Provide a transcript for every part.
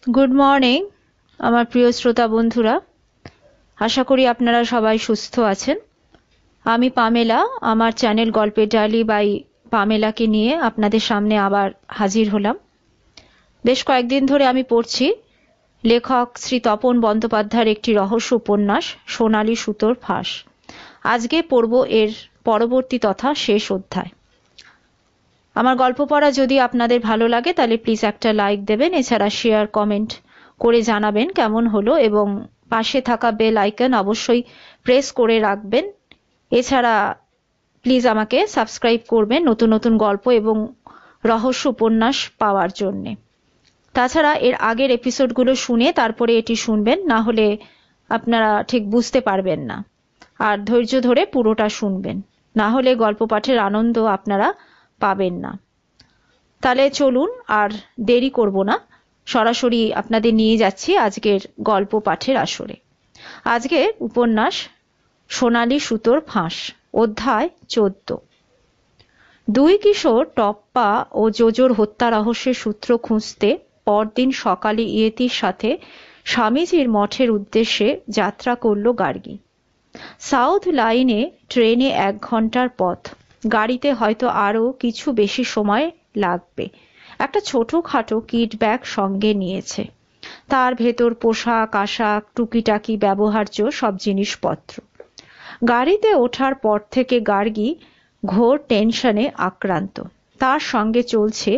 Good morning আমার প্রিয় শ্রোতা বন্ধুরা, আশা করি আপনারা সবাই সুস্থ আছেন। আমি পামেলা আমার চ্যানেল গল্পের ডায়েরি বাই পামেলাকে নিয়ে আপনাদের সামনে আবার হাজির হলাম। বেশ কয়েকদিন ধরে আমি পড়ছি লেখক শ্রী তপন বন্দ্যোপাধ্যায়ের একটি রহস্য উপন্যাস সোনালী সুতোর ফাঁস। আজকে পড়ব এর পরবর্তী তথা শেষ অধ্যায়। আমার গল্প পড়া যদি আপনাদের ভালো লাগে তাহলে প্লিজ একটা লাইক দেবেন, এছাড়া শেয়ার কমেন্ট করে জানাবেন কেমন হলো, এবং পাশে থাকা বেল আইকন অবশ্যই প্রেস করে রাখবেন। এছাড়া প্লিজ আমাকে সাবস্ক্রাইব করবেন নতুন নতুন গল্প এবং রহস্য উপন্যাস পাওয়ার জন্যে। তাছাড়া এর আগের এপিসোডগুলো শুনে তারপরে এটি শুনবেন, না হলে আপনারা ঠিক বুঝতে পারবেন না। আর ধৈর্য ধরে পুরোটা শুনবেন, না হলে গল্প পাঠের আনন্দ আপনারা পাবেন না। তাহলে চলুন আর দেরি করব না, সরাসরি আপনাদের নিয়ে যাচ্ছি আজকের গল্প পাঠের আসরে। আজকের উপন্যাস সোনালী সুতোর ফাঁস, অধ্যায় 14। দুই কিশোর টপ্পা ও জোজোর হত্যা রহস্যের সূত্র খুঁজতে পরদিন সকালে ইয়েতির সাথে স্বামীজির মঠের উদ্দেশ্যে যাত্রা করল গার্গী। সাউথ লাইনে ট্রেনে 1 ঘন্টার পথ, গাড়িতে হয়তো আরো কিছু বেশি সময় লাগবে। একটা ছোটখাটো কিট ব্যাগ সঙ্গে নিয়েছে, তার ভেতর পোশাক আশাক টুকিটাকি ব্যবহার্য সব জিনিসপত্র। গাড়িতে ওঠার পর থেকে গার্গী ঘোর টেনশনে আক্রান্ত। তার সঙ্গে চলছে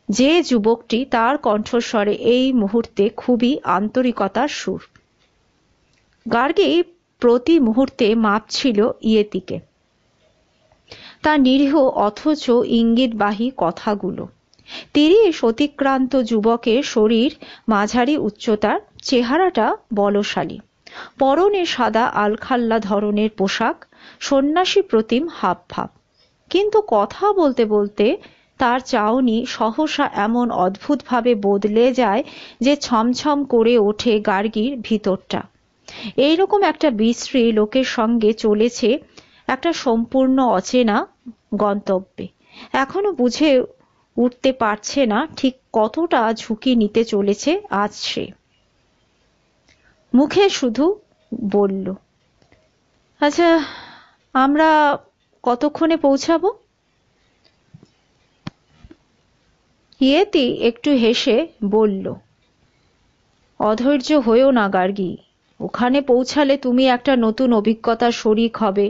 যে যুবকটি, তার কণ্ঠস্বরে এই মুহূর্তে খুবই আন্তরিকতার সুর। গার্গী প্রতি মুহূর্তে মাপছিল ইয়েতিকে, তার নিরীহ অথচ ইঙ্গিতবাহী কথাগুলো। 30 অতিক্রান্ত যুবকের শরীর মাঝারি উচ্চতার, চেহারাটা বলশালী, পরনে সাদা আলখাল্লা ধরনের পোশাক, সন্ন্যাসী প্রতিম হাবভাব। কিন্তু কথা বলতে বলতে তার চাউনি সহসা এমন অদ্ভুতভাবে বদলে যায় যে ছমছম করে ওঠে গার্গীর ভিতরটা। এইরকম একটা বিশ্রী লোকের সঙ্গে চলেছে একটা সম্পূর্ণ অচেনা গন্তব্যে। এখনো বুঝে উঠতে পারছে না ঠিক কতটা ঝুঁকি নিতে চলেছে আজ সে। মুখে শুধু বলল, আচ্ছা, আমরা কতক্ষণে পৌঁছাবো? ইয়েতি একটু হেসে বলল, অধৈর্য হয়েও না গার্গী, ওখানে পৌঁছালে তুমি একটা নতুন অভিজ্ঞতার শরিক হবে।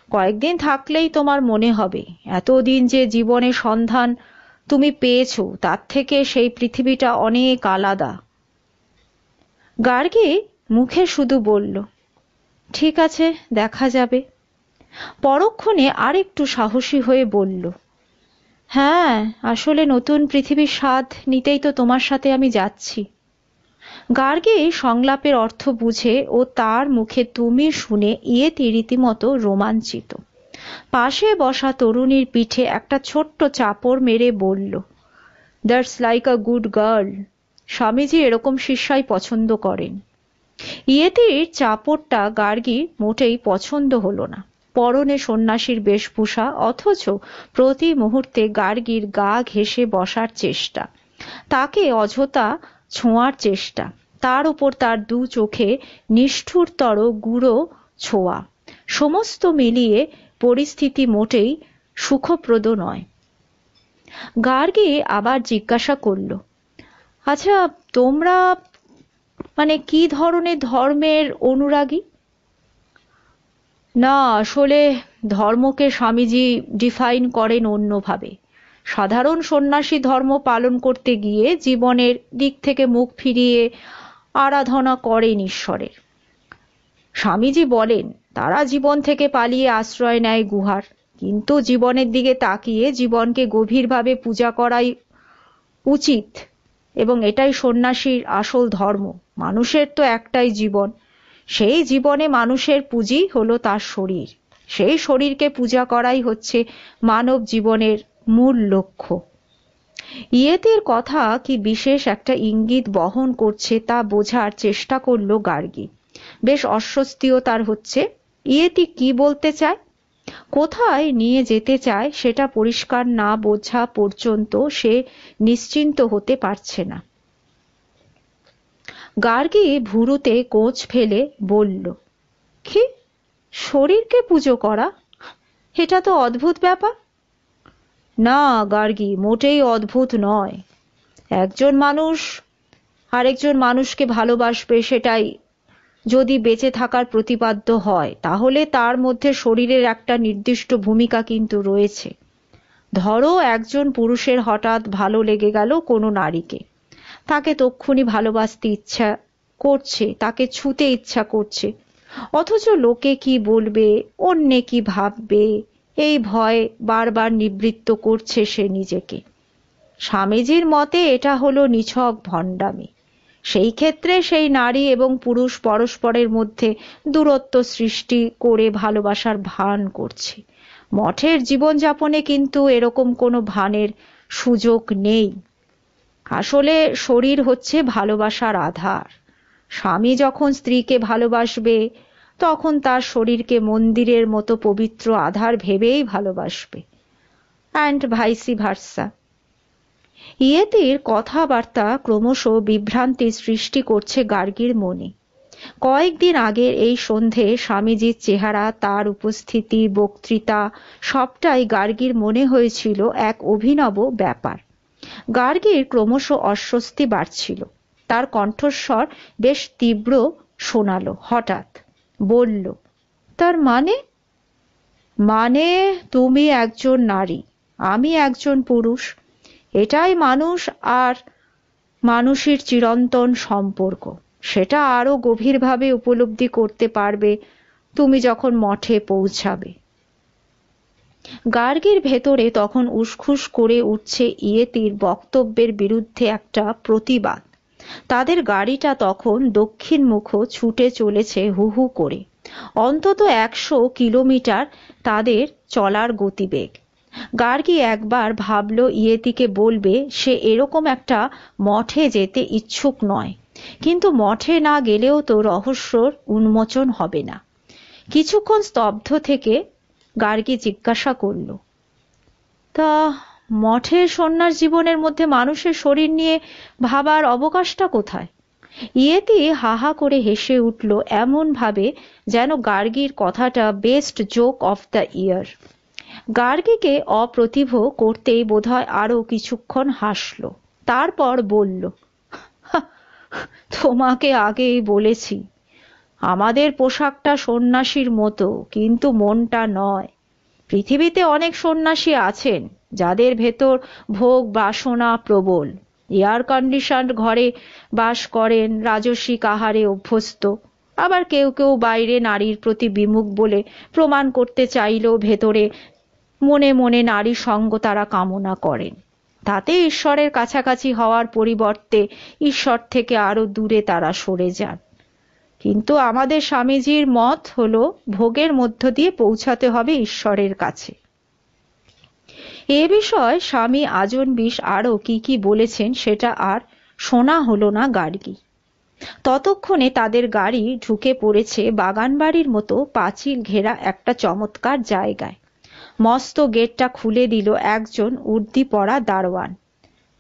কয়েকদিন থাকলেই তোমার মনে হবে এতদিন যে জীবনের সন্ধান তুমি পেয়েছো তার থেকে সেই পৃথিবীটা অনেক আলাদা। গার্গী মুখে শুধু বলল, ঠিক আছে, দেখা যাবে। পরক্ষণে আরেকটু সাহসী হয়ে বলল, হ্যাঁ, আসলে নতুন পৃথিবীর স্বাদ নিতেই তো তোমার সাথে আমি যাচ্ছি। গার্গী সংলাপের অর্থ বুঝে ও তার মুখে তুমি শুনে ইয়েতি রীতিমতো রোমাঞ্চিত। পাশে বসা তরুণীর পিঠে একটা ছোট্ট চাপড় মেরে বলল, that's like a good girl. Swamiji এরকম শিষ্যাই পছন্দ করেন। ইয়েতির চাপড়টা গার্গীর মোটেই পছন্দ হলো না। পরনে সন্ন্যাসীর বেশভূষা, অথচ প্রতি মুহূর্তে গার্গীর গা ঘেঁষে বসার চেষ্টা, তাকে অযথা ছোঁয়ার চেষ্টা, তার উপর তার দু চোখে নিষ্ঠুরতর গুঁড়ো ছোঁয়া, সমস্ত মিলিয়ে পরিস্থিতি মোটেই সুখপ্রদ নয়। গার্গী আবার জিজ্ঞাসা করল, আচ্ছা, তোমরা কি ধরনের ধর্মের অনুরাগী? না, আসলে ধর্মকে স্বামীজি ডিফাইন করেন অন্যভাবে। সাধারণ সন্ন্যাসী ধর্ম পালন করতে গিয়ে জীবনের দিক থেকে মুখ ফিরিয়ে আরাধনা করেন ঈশ্বরের। স্বামীজি বলেন তারা জীবন থেকে পালিয়ে আশ্রয় নেয় গুহার, কিন্তু জীবনের দিকে তাকিয়ে জীবনকে গভীরভাবে পূজা করাই উচিত, এবং এটাই সন্ন্যাসীর আসল ধর্ম। মানুষের তো একটাই জীবন, সেই জীবনে মানুষের পুঁজি হলো তার শরীর, সেই শরীরকে পূজা করাই হচ্ছে মানব জীবনের মূল লক্ষ্য। ইয়েতির কথা কি বিশেষ একটা ইঙ্গিত বহন করছে তা বোঝার চেষ্টা করল গার্গী। বেশ অস্বস্তিও তার হচ্ছে। ইয়েতি কি বলতে চায়, কোথায় নিয়ে যেতে চায় সেটা পরিষ্কার না বোঝা পর্যন্ত সে নিশ্চিন্ত হতে পারছে না। গার্গী ভুরুতে কোঁচ ফেলে বলল, কি, শরীরকে পুজো করা? এটা তো অদ্ভুত ব্যাপার। না গার্গী, মোটেই অদ্ভুত নয়। একজন মানুষ আরেকজন মানুষকে ভালোবাসবে, সেটাই যদি বেঁচে থাকার প্রতিপাদ্য হয়, তাহলে তার মধ্যে শরীরের একটা নির্দিষ্ট ভূমিকা কিন্তু রয়েছে। ধরো একজন পুরুষের হঠাৎ ভালো লেগে গেল কোনো নারীকে, তাকে তক্ষুনি ভালোবাসতে ইচ্ছা করছে, তাকে ছুতে ইচ্ছা করছে, অথচ লোকে কি বলবে, অন্যে কি ভাববে, এই ভয় বারবার নিবৃত্ত করছে সে নিজেকে। স্বামীজির মতে এটা হলো নিছক ভণ্ডামি। সেই ক্ষেত্রে সেই নারী এবং পুরুষ পরস্পরের মধ্যে দূরত্ব সৃষ্টি করে ভালোবাসার ভান করছে। মঠের জীবনযাপনে কিন্তু এরকম কোনো ভানের সুযোগ নেই। আসলে শরীর হচ্ছে ভালোবাসার আধার। স্বামী যখন স্ত্রীকে ভালোবাসবে, তখন তার শরীরকে মন্দিরের মতো পবিত্র আধার ভেবেই ভালোবাসবে, অ্যান্ড ভাইসি ভার্সা। ইয়েতির কথাবার্তা ক্রমশ বিভ্রান্তি সৃষ্টি করছে গার্গীর মনে। কয়েকদিন আগের এই সন্ধে স্বামীজির চেহারা, তার উপস্থিতি, বক্তৃতা সবটাই গার্গীর মনে হয়েছিল এক অভিনব ব্যাপার। গার্গীর ক্রমশ অস্বস্তি বাড়ছিল। তার কণ্ঠস্বর বেশ তীব্র শোনালো। হঠাৎ বলল, তার মানে? মানে তুমি একজন নারী, আমি একজন পুরুষ। এটাই মানুষ আর মানুষের চিরন্তন সম্পর্ক। সেটা আরো গভীরভাবে উপলব্ধি করতে পারবে তুমি যখন মঠে পৌঁছাবে। গার্গীর ভেতরে তখন উসখুস করে উঠছে ইয়েতির বক্তব্যের বিরুদ্ধে একটা প্রতিবাদ। তাদের গাড়িটা তখন দক্ষিণমুখ ছুটে চলেছে হু হু করে। অন্তত 100 কিলোমিটার তাদের চলার গতিবেগ। গার্গী একবার ভাবল ইয়েতিকে বলবে সে এরকম একটা মঠে যেতে ইচ্ছুক নয়, কিন্তু মঠে না গেলেও তো রহস্যর উন্মোচন হবে না। কিছুক্ষণ স্তব্ধ থেকে গার্গী জিজ্ঞাসা করল, তা মঠের সন্ন্যাস জীবনের মধ্যে মানুষের শরীর নিয়ে ভাবার অবকাশটা কোথায়? ইয়েতি হা হা করে হেসে উঠল, এমন ভাবে যেন গার্গীর কথাটা best joke of the year. গার্গীকে অপ্রতিভ করতেই বোধহয় আরো কিছুক্ষণ হাসল। তারপর বলল, তোমাকে আগেই বলেছি, আমাদের পোশাকটা সন্ন্যাসীর মতো, কিন্তু মনটা নয়। পৃথিবীতে অনেক সন্ন্যাসী আছেন যাদের ভেতর ভোগ বাসনা প্রবল, এয়ার কন্ডিশনড ঘরে বাস করেন, রাজসিক আহারে অভ্যস্ত। আবার কেউ কেউ বাইরে নারীর প্রতি বিমুখ বলে প্রমাণ করতে চাইলেও ভেতরে মনে মনে নারী সঙ্গ তারা কামনা করেন। তাতে ঈশ্বরের কাছাকাছি হওয়ার পরিবর্তে ঈশ্বর থেকে আরো দূরে তারা সরে যান। কিন্তু আমাদের স্বামীজির মত হলো ভোগের মধ্য দিয়ে পৌঁছাতে হবে ঈশ্বরের কাছে। এ বিষয়ে স্বামী আজনবিশ আরো কি কি বলেছেন সেটা আর শোনা হলো না গার্গী। ততক্ষণে তাদের গাড়ি ঢুকে পড়েছে বাগানবাড়ির মতো পাঁচিল ঘেরা একটা চমৎকার জায়গায়। মস্ত গেটটা খুলে দিল একজন উর্দি পরা দারোয়ান।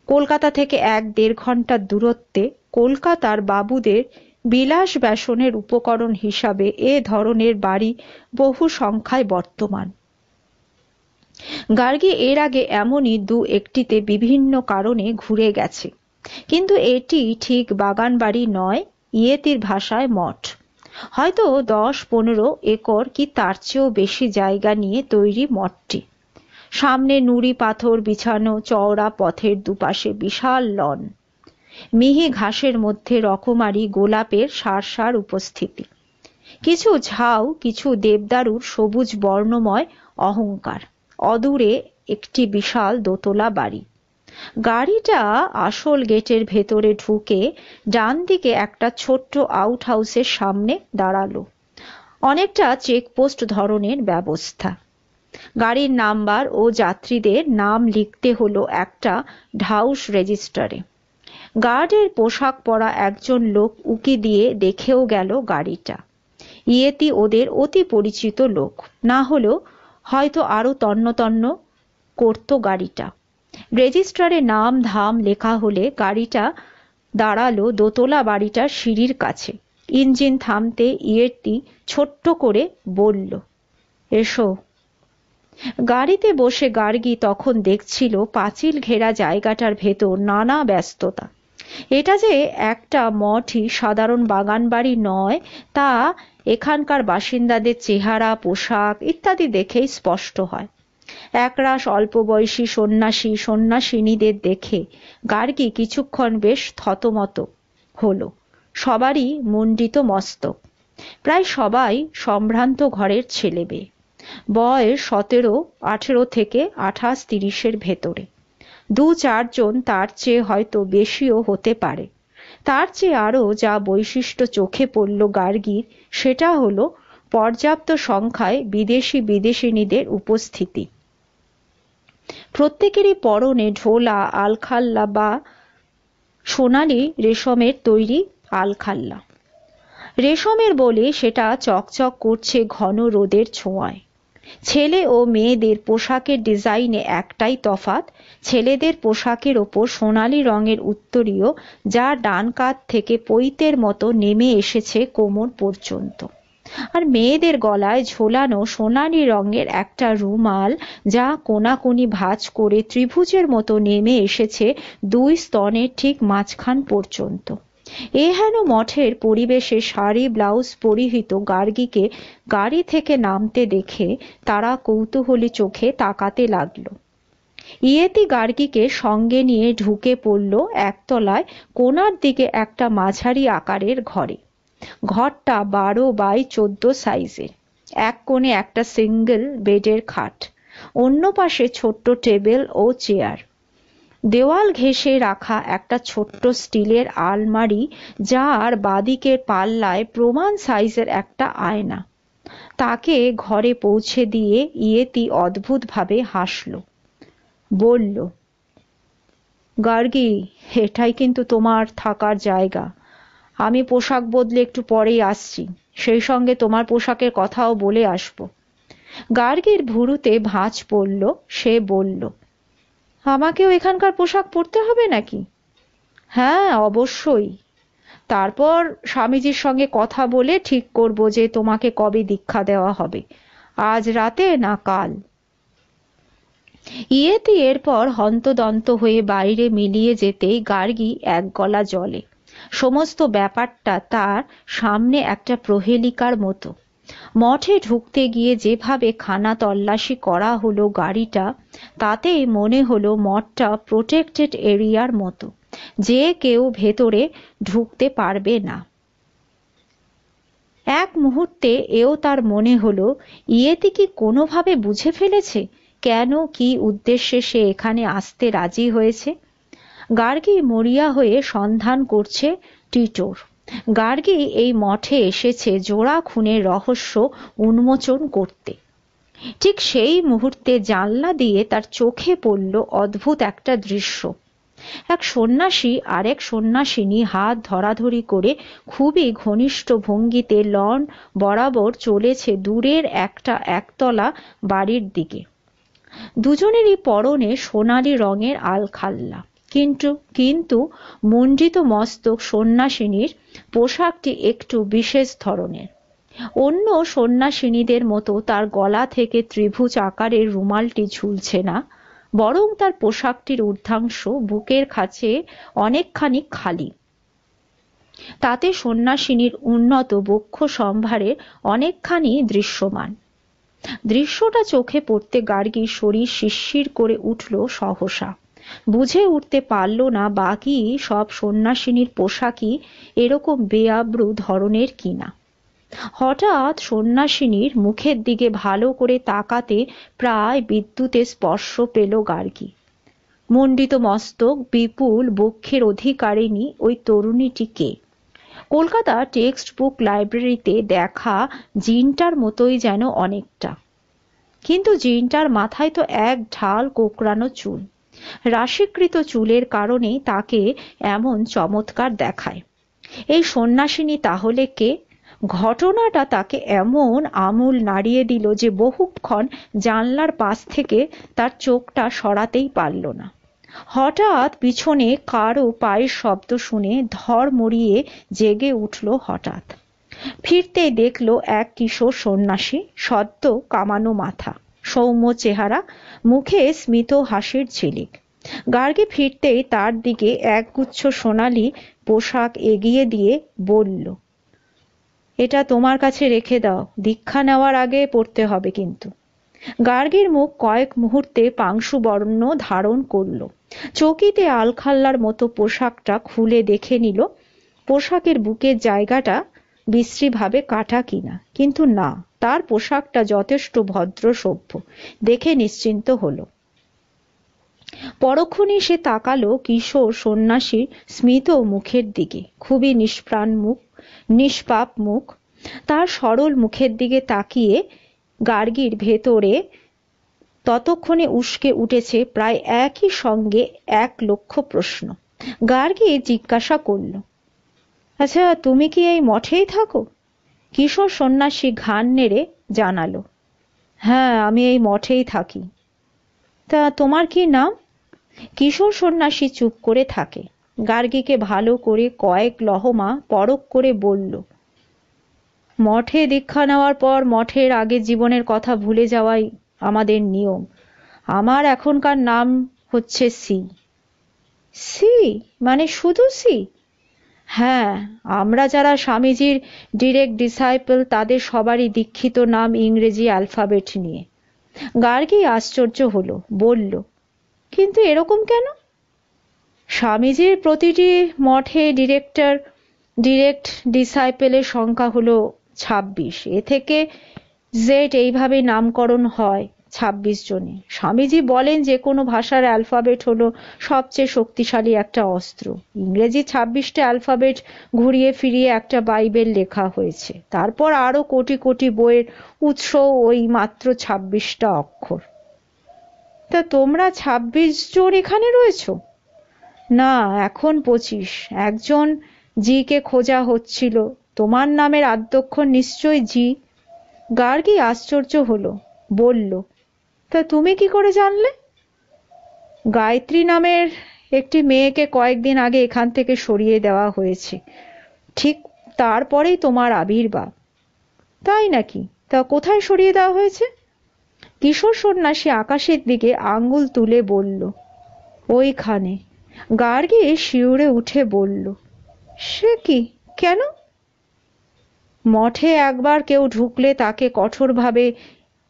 কলকাতা থেকে 1-1.5 ঘন্টার দূরত্বে কলকাতার বাবুদের বিলাস ব্যসনের উপকরণ হিসাবে এ ধরনের বাড়ি বহু সংখ্যায় বর্তমান। গার্গী এর আগে এমনই 2-1টিতে বিভিন্ন কারণে ঘুরে গেছে, কিন্তু এটি ঠিক বাগান বাড়ি নয়, ইয়েতির ভাষায় মঠ। হয়তো 10-15 একর কি তার চেয়েও বেশি জায়গা নিয়ে তৈরি মঠটি। সামনে নুড়ি পাথর বিছানো চওড়া পথের দুপাশে বিশাল লন, মিহি ঘাসের মধ্যে রকমারি গোলাপের সার উপস্থিতি, কিছু ঝাউ, কিছু দেবদারুর সবুজ বর্ণময় অহংকার। অদূরে একটি বিশাল দোতলা বাড়ি। গাড়িটা আসল গেটের ভেতরে ঢুকে ডান দিকে একটা ছোট্ট আউট হাউসের সামনে দাঁড়ালো। অনেকটা চেকপোস্ট ধরনের ব্যবস্থা। গাড়ির নাম্বার ও যাত্রীদের নাম লিখতে হলো একটা হাউস রেজিস্টারে। গার্ডের পোশাক পরা একজন লোক উকি দিয়ে দেখেও গেল গাড়িটা। ইয়েতি ওদের অতি পরিচিত লোক, না হলেও হয়তো আরো তন্ন করত গাড়িটা। রেজিস্টারে নাম ধাম লেখা হলে গাড়িটা দাঁড়ালো দোতলা বাড়িটার সিঁড়ির কাছে। ইঞ্জিন থামতে ইয়েতি ছোট্ট করে বলল, এসো। গাড়িতে বসে গার্গী তখন দেখছিল পাঁচিল ঘেরা জায়গাটার ভেতর নানা ব্যস্ততা। এটা যে একটা মঠই সাধারণ বাগান বাড়ি নয় তা এখানকার বাসিন্দাদের চেহারা, পোশাক ইত্যাদি দেখেই স্পষ্ট হয়। একরাশ অল্প বয়সী সন্ন্যাসী সন্ন্যাসিনীদের দেখে গার্গী কিছুক্ষণ বেশ থতমত হলো। সবারই মুণ্ডিত মস্তক, প্রায় সবাই সম্ভ্রান্ত ঘরের ছেলেমেয়ে, বয়স 17-18 থেকে 28-30-এর ভেতরে। 2-4 জন তার চেয়ে হয়তো বেশিও হতে পারে। তার চেয়ে আরও যা বৈশিষ্ট্য চোখে পড়ল গার্গীর, সেটা হলো পর্যাপ্ত সংখ্যায় বিদেশিনীদের উপস্থিতি। প্রত্যেকেরই পরনে ঢোলা আলখাল্লা বা সোনালি রেশমের তৈরি আলখাল্লা। রেশমের বলে সেটা চকচক করছে ঘন রোদের ছোঁয়ায়। ছেলে ও মেয়েদের পোশাকের ডিজাইনে একটাই তফাৎ, ছেলেদের পোশাকের ওপর সোনালি রঙের উত্তরীয়, যা ডান কাঁধ থেকে পৈতের মতো নেমে এসেছে কোমর পর্যন্ত, আর মেয়েদের গলায় ঝোলানো সোনালি রঙের একটা রুমাল, যা কোনাকুনি ভাঁজ করে ত্রিভুজের মতো নেমে এসেছে 2 স্তনের ঠিক মাঝখান পর্যন্ত। এহেন মঠের পরিবেশে শাড়ি ব্লাউজ পরিহিত গার্গীকে গাড়ি থেকে নামতে দেখে তারা কৌতূহলী চোখে তাকাতে লাগলো। ইয়েতি গার্গীকে সঙ্গে নিয়ে ঢুকে পড়ল একতলায় কোণার দিকে একটা মাঝারি আকারের ঘরে। ঘরটা 12x14 সাইজের। এক কোণে একটা সিঙ্গেল বেডের খাট, অন্য পাশে ছোট্ট টেবিল ও চেয়ার, দেওয়াল ঘেঁষে রাখা একটা ছোট্ট স্টিলের আলমারি, যার বাদিকের পাল্লায় প্রমাণ সাইজের একটা আয়না। তাকে ঘরে পৌঁছে দিয়ে ইয়েতি অদ্ভুতভাবে হাসল, বলল, গার্গী, এটাই কিন্তু তোমার থাকার জায়গা। আমি পোশাক বদলে একটু পরেই আসছি, সেই সঙ্গে তোমার পোশাকের কথাও বলে আসবো। গার্গীর ভুরুতে ভাঁজ পড়ল, সে বলল, আমাকেও এখানকার পোশাক পরতে হবে নাকি? হ্যাঁ, অবশ্যই। তারপর স্বামীজির সঙ্গে কথা বলে ঠিক করব যে তোমাকে কবে দীক্ষা দেওয়া হবে, আজ রাতে না কাল। ইয়েতি এরপর হন্তদন্ত হয়ে বাইরে মিলিয়ে যেতেই গার্গী এক গলা জলে। সমস্ত ব্যাপারটা তার সামনে একটা প্রহেলিকার মতো। মঠে ঢুকতে গিয়ে যেভাবে খানা তল্লাশি করা হলো গাড়িটা, তাতেই মনে হলো মঠটা প্রোটেক্টেড এরিয়ার মতো, যে কেউ ভেতরে ঢুকতে পারবে না। এক মুহূর্তে এও তার মনে হলো, ইয়েতি কি কোনোভাবে বুঝে ফেলেছে কেন কি উদ্দেশ্যে সে এখানে আসতে রাজি হয়েছে। গার্গী মরিয়া হয়ে সন্ধান করছে টিটোর। গার্গী এই মঠে এসেছে জোড়া খুনের রহস্য উন্মোচন করতে। ঠিক সেই মুহূর্তে জানলা দিয়ে তার চোখে পড়ল অদ্ভুত একটা দৃশ্য। এক সন্ন্যাসী আর এক সন্ন্যাসিনী হাত ধরাধরি করে খুবই ঘনিষ্ঠ ভঙ্গিতে লন বরাবর চলেছে দূরের একটা একতলা বাড়ির দিকে। দুজনেরই পরনে সোনালি রঙের আলখাল্লা, কিন্তু মুণ্ডিত মস্তক সন্ন্যাসিনীর পোশাকটি একটু বিশেষ ধরনের। অন্য সন্ন্যাসিনীদের মতো তার গলা থেকে ত্রিভুজ আকারের রুমালটি ঝুলছে না, বরং তার পোশাকটির ঊর্ধ্বাংশ বুকের কাছে অনেকখানি খালি। তাতে সন্ন্যাসিনীর উন্নত বক্ষ সম্ভারে অনেকখানি দৃশ্যমান। দৃশ্যটা চোখে পড়তে গার্গীর শরীর শিরশির করে উঠল সহসা। বুঝে উঠতে পারল না বাকি সব সন্ন্যাসিনীর পোশাকই এরকম বেআব্রু ধরনের কিনা। হঠাৎ সন্ন্যাসিনীর মুখের দিকে ভালো করে তাকাতে প্রায় বিদ্যুতের স্পর্শ পেল গার্গী। মুণ্ডিত মস্তক, বিপুল বক্ষের অধিকারিণী ওই তরুণীটি কে? কলকাতা টেক্সট বুক লাইব্রেরিতে দেখা জিনটার মতোই যেন অনেকটা, কিন্তু জিনটার মাথায় তো এক ঢাল কোকড়ানো চুল। রাশিকৃত চুলের কারণেই তাকে এমন চমৎকার দেখায়। এই সন্ন্যাসিনী তাহলে কে? ঘটনাটা তাকে এমন আমূল নাড়িয়ে দিল যে বহুক্ষণ জানলার পাশ থেকে তার চোখটা সরাতেই পারল না। হঠাৎ পিছনে কারো পায়ের শব্দ শুনে ধর মরিয়ে জেগে উঠল হঠাৎ। ফিরতেই দেখল এক কিশোর সন্ন্যাসী, সদ্য কামানো মাথা, সৌম্য চেহারা, মুখে স্মিত হাসির ঝিলিক। গার্গী ফিরতেই তার দিকে একগুচ্ছ সোনালি পোশাক এগিয়ে দিয়ে বলল, এটা তোমার কাছে রেখে দাও, দীক্ষা নেওয়ার আগে পড়তে হবে কিন্তু। গার্গীর মুখ কয়েক মুহূর্তে পাংশু বর্ণ ধারণ করল। চকিতে আলখাল্লার মতো পোশাকটা খুলে দেখে নিল পোশাকের বুকের জায়গাটা বিশ্রীভাবে কাটা কিনা, কিন্তু না, তার পোশাকটা যথেষ্ট ভদ্র সভ্য, দেখে নিশ্চিন্ত হলো। পরক্ষণেই সে তাকালো কিশোর সন্ন্যাসীর স্মিত মুখের দিকে, খুবই নিষ্প্রাণ মুখ, নিষ্পাপ মুখ। তার সরল মুখের দিকে তাকিয়ে গার্গীর ভেতরে ততক্ষণে উস্কে উঠেছে প্রায় একই সঙ্গে 1,00,000 প্রশ্ন। গার্গী জিজ্ঞাসা করল, আচ্ছা, তুমি কি এই মঠেই থাকো? কিশোর সন্ন্যাসী ঘাড় নেড়ে জানালো, হ্যাঁ, আমি এই মঠেই থাকি। তা তোমার কি নাম? কিশোর সন্ন্যাসী চুপ করে থাকে। গার্গীকে ভালো করে কয়েক লহমা পরখ করে বলল, মঠে দীক্ষা নেওয়ার পর মঠের আগের জীবনের কথা ভুলে যাওয়াই আমাদের নিয়ম। আমার এখনকার নাম হচ্ছে সি। সি মানে শুধু সি? হ্যাঁ, আমরা যারা স্বামীজির ডিরেক্ট ডিসাইপল তাদের সবারই দীক্ষিত নাম ইংরেজি অ্যালফাবেট নিয়ে। গার্গী আশ্চর্য হলো, বলল, কিন্তু এরকম কেন? স্বামীজির প্রতিটি মঠে ডিরেক্ট ডিসাইপেলের সংখ্যা হলো 26। এ থেকে জেড এইভাবে নামকরণ হয় 26 জনে। স্বামীজি বলেন যে কোনো ভাষার অ্যালফাবেট হলো সবচেয়ে শক্তিশালী একটা অস্ত্র। ইংরেজি 26টা অ্যালফাবেট ঘুরিয়ে ফিরিয়ে একটা বাইবেল লেখা হয়েছে। তারপর আরো কোটি কোটি বইয়ের উৎস ওই মাত্র 26টা অক্ষর। তা তোমরা 26 জন এখানে রয়েছো? না, এখন 25। একজন জি কে খোঁজা হচ্ছিল। তোমার নামের আদ্যক্ষর নিশ্চয় জি। গার্গী আশ্চর্য হলো, বলল, তা তুমি কি করে জানলে? গায়ত্রী নামের একটি মেয়েকে কয়েকদিন আগে এখান থেকে সরিয়ে দেওয়া হয়েছে, ঠিক তারপরেই তোমার আবির্ভাব। তাই নাকি? তা কোথায় সরিয়ে দেওয়া হয়েছে? কিশোর সন্ন্যাসী আকাশের দিকে আঙ্গুল তুলে বলল, ওইখানে। গার্গী শিউরে উঠে বলল, সে কি, কেন? মঠে একবার কেউ ঢুকলে তাকে কঠোরভাবে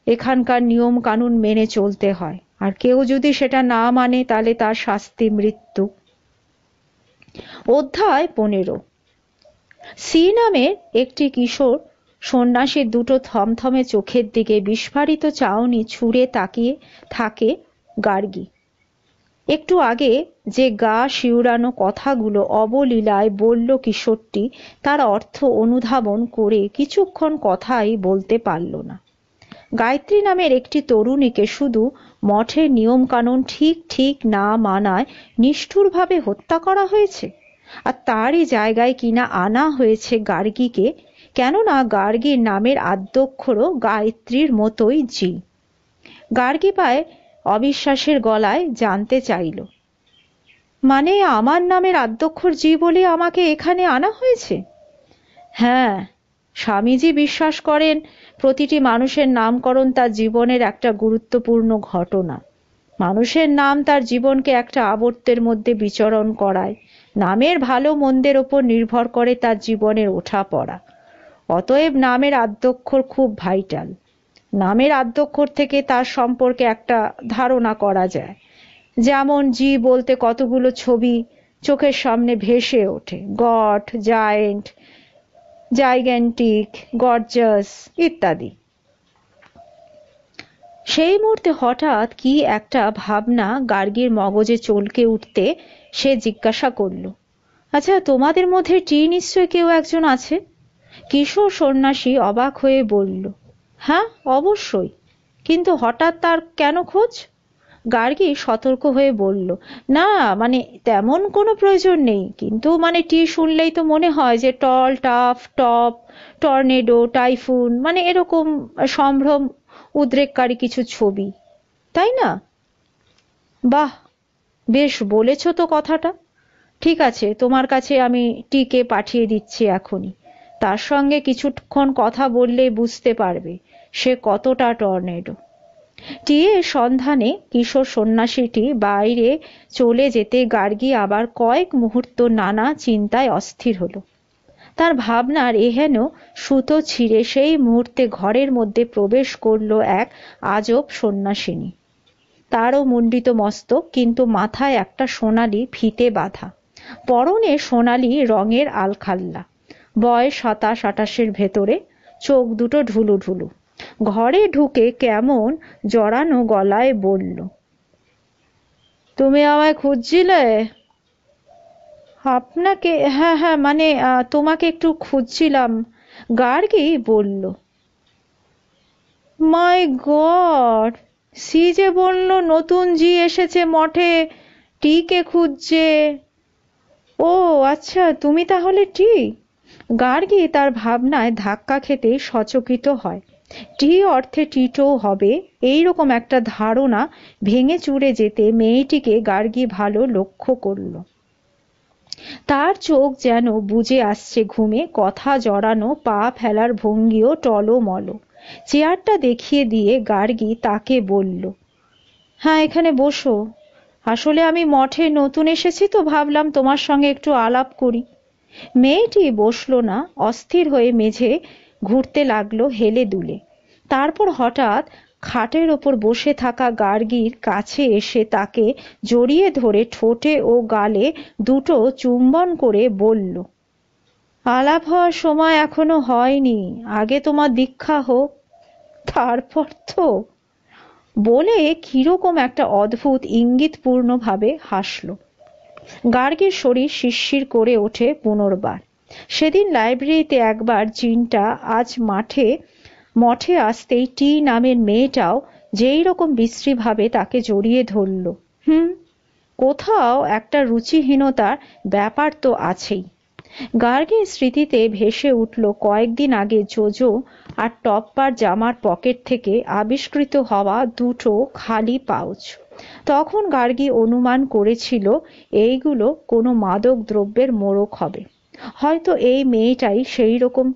এখানকার নিয়ম কানুন মেনে চলতে হয়, আর কেউ যদি সেটা না মানে তাহলে তার শাস্তি মৃত্যু। অধ্যায় 15। সি নামের একটি কিশোর সন্ন্যাসীর দুটো থমথমে চোখের দিকে বিস্ফারিত চাউনি ছুঁড়ে তাকিয়ে থাকে গার্গী। একটু আগে যে গা শিউরানো কথাগুলো অবলীলায় বলল কিশোরটি, তার অর্থ অনুধাবন করে কিছুক্ষণ কথাই বলতে পারল না। গায়ত্রী নামের একটি তরুণীকে শুধু মঠের নিয়মকানুন ঠিক ঠিক না মানায় নিষ্ঠুরভাবে হত্যা করা হয়েছে, আর তারই জায়গায় কিনা আনা হয়েছে গার্গীকে, কেননা গার্গীর নামের আদ্যক্ষরও গায়ত্রীর মতোই জি। গার্গী পায় অবিশ্বাসের গলায় জানতে চাইল, মানে আমার নামের আদ্যক্ষর জি বলে আমাকে এখানে আনা হয়েছে? হ্যাঁ, স্বামীজি বিশ্বাস করেন প্রতিটি মানুষের নামকরণ তার জীবনের একটা গুরুত্বপূর্ণ ঘটনা। মানুষের নাম তার জীবনকে একটা আবর্তের মধ্যে বিচরণ করায়। নামের ভালো মন্দের ওপর নির্ভর করে তার জীবনের ওঠা পড়া। অতএব নামের আদ্যক্ষর খুব ভাইটাল। নামের আদ্যক্ষর থেকে তার সম্পর্কে একটা ধারণা করা যায়। যেমন জি বলতে কতগুলো ছবি চোখের সামনে ভেসে ওঠে, গড, জায়েন্ট, জাইগ্যান্টিক, গর্জাস ইত্যাদি। সেই মুহূর্তে হঠাৎ কি একটা ভাবনা গার্গীর মগজে চলকে উঠতে সে জিজ্ঞাসা করল, আচ্ছা, তোমাদের মধ্যে টি নিশ্চয় কেউ একজন আছে? কিশোর সন্ন্যাসী অবাক হয়ে বলল, হ্যাঁ, অবশ্যই, কিন্তু হঠাৎ তার কেন খোঁজ? গার্গী সতর্ক হয়ে বলল, না, মানে তেমন কোনো প্রয়োজন নেই, কিন্তু মানে টি শুনলেই তো মনে হয় যে টল, টাফ, টপ, টর্নেডো, টাইফুন, মানে এরকম সম্ভ্রম উদ্রেককারী কিছু ছবি, তাই না? বাহ, বেশ বলেছ তো কথাটা। ঠিক আছে, তোমার কাছে আমি টিকে পাঠিয়ে দিচ্ছি এখনই। তার সঙ্গে কিছুক্ষণ কথা বললেই বুঝতে পারবে সে কতটা টর্নেডো। টিয়ের সন্ধানে কিশোর সন্ন্যাসীটি বাইরে চলে যেতে গার্গী আবার কয়েক মুহূর্ত নানা চিন্তায় অস্থির হলো। তার ভাবনার এহেন সুতো ছিঁড়ে সেই মুহূর্তে ঘরের মধ্যে প্রবেশ করল এক আজব সন্ন্যাসিনী। তারও মুণ্ডিত মস্তক, কিন্তু মাথায় একটা সোনালি ফিতে বাঁধা, পরনে সোনালি রঙের আলখাল্লা, বয়স 27-28-এর ভেতরে, চোখ দুটো ঢুলু ঢুলু। ঘরে ঢুকে কেমন জড়ানো গলায় বলল, তুমি আমায় খুঁজছিলে? আপনাকে? হ্যাঁ হ্যাঁ, মানে তোমাকে একটু খুঁজছিলাম, গার্গী বলল। মাই গড, সি যে বলল নতুন জি এসেছে মঠে, টিকে খুঁজছে। ও আচ্ছা, তুমি তাহলে টি? গার্গী তার ভাবনায় ধাক্কা খেতেই সচকিত হয়। টি অর্থে টিটো হবে, এইরকম একটা ধারণা ভেঙে চুরে যেতে মেয়েটিকে গার্গী ভালো লক্ষ্য করল। তার চোখ যেন বুজে আসছে ঘুমে, কথা জড়ানো, পা ফেলার ভঙ্গিও টলমল। চেয়ারটা দেখিয়ে দিয়ে গার্গী তাকে বলল, হ্যাঁ এখানে বসো। আসলে আমি মঠে নতুন এসেছি তো ভাবলাম তোমার সঙ্গে একটু আলাপ করি। মেয়েটি বসল না, অস্থির হয়ে মেঝে ঘুরতে লাগলো হেলে দুলে। তারপর হঠাৎ খাটের ওপর বসে থাকা গার্গীর কাছে এসে তাকে জড়িয়ে ধরে ঠোঁটে ও গালে দুটো চুম্বন করে বলল, আলাপ হওয়ার সময় এখনো হয়নি, আগে তোমার দীক্ষা হোক, তারপর তো। বলে কিরকম একটা অদ্ভুত ইঙ্গিতপূর্ণ ভাবে হাসল। গার্গীর শরীর শিরশির করে ওঠে পুনর্বার। সেদিন লাইব্রেরিতে একবার জিনটা, আজ মঠে আসতেই টি নামের মেয়েটাও যেই রকম বিশ্রীভাবে তাকে জড়িয়ে ধরল। কোথাও একটা রুচিহীনতার ব্যাপার তো আছেই। গার্গীর স্মৃতিতে ভেসে উঠল কয়েকদিন আগে জোজো আর টপ্পার জামার পকেট থেকে আবিষ্কৃত হওয়া দুটো খালি পাউচ। তখন গার্গী অনুমান করেছিল এইগুলো কোনো মাদক দ্রব্যের মোড়ক হবে। হয়তো এই মেয়েটাই সেই রকম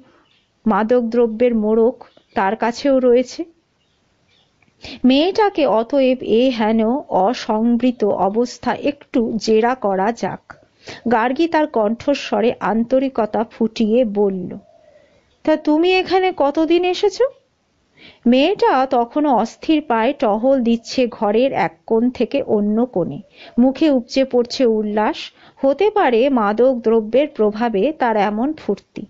মাদক দ্রব্যের মোড়ক তার কাছেও রয়েছে। মেয়েটাকে অতএব হেন অসংবৃত অবস্থা একটু জেরা করা যাক। গার্গী তার কণ্ঠস্বরে আন্তরিকতা ফুটিয়ে বলল, তা তুমি এখানে কতদিন এসেছো? মেয়েটা তখনও অস্থির পায়ে টহল দিচ্ছে ঘরের এক কোণ থেকে অন্য কোণে, মুখে উপচে পড়ছে উল্লাস। হতে পারে মাদক দ্রব্যের প্রভাবে তার এমন ফুর্তি।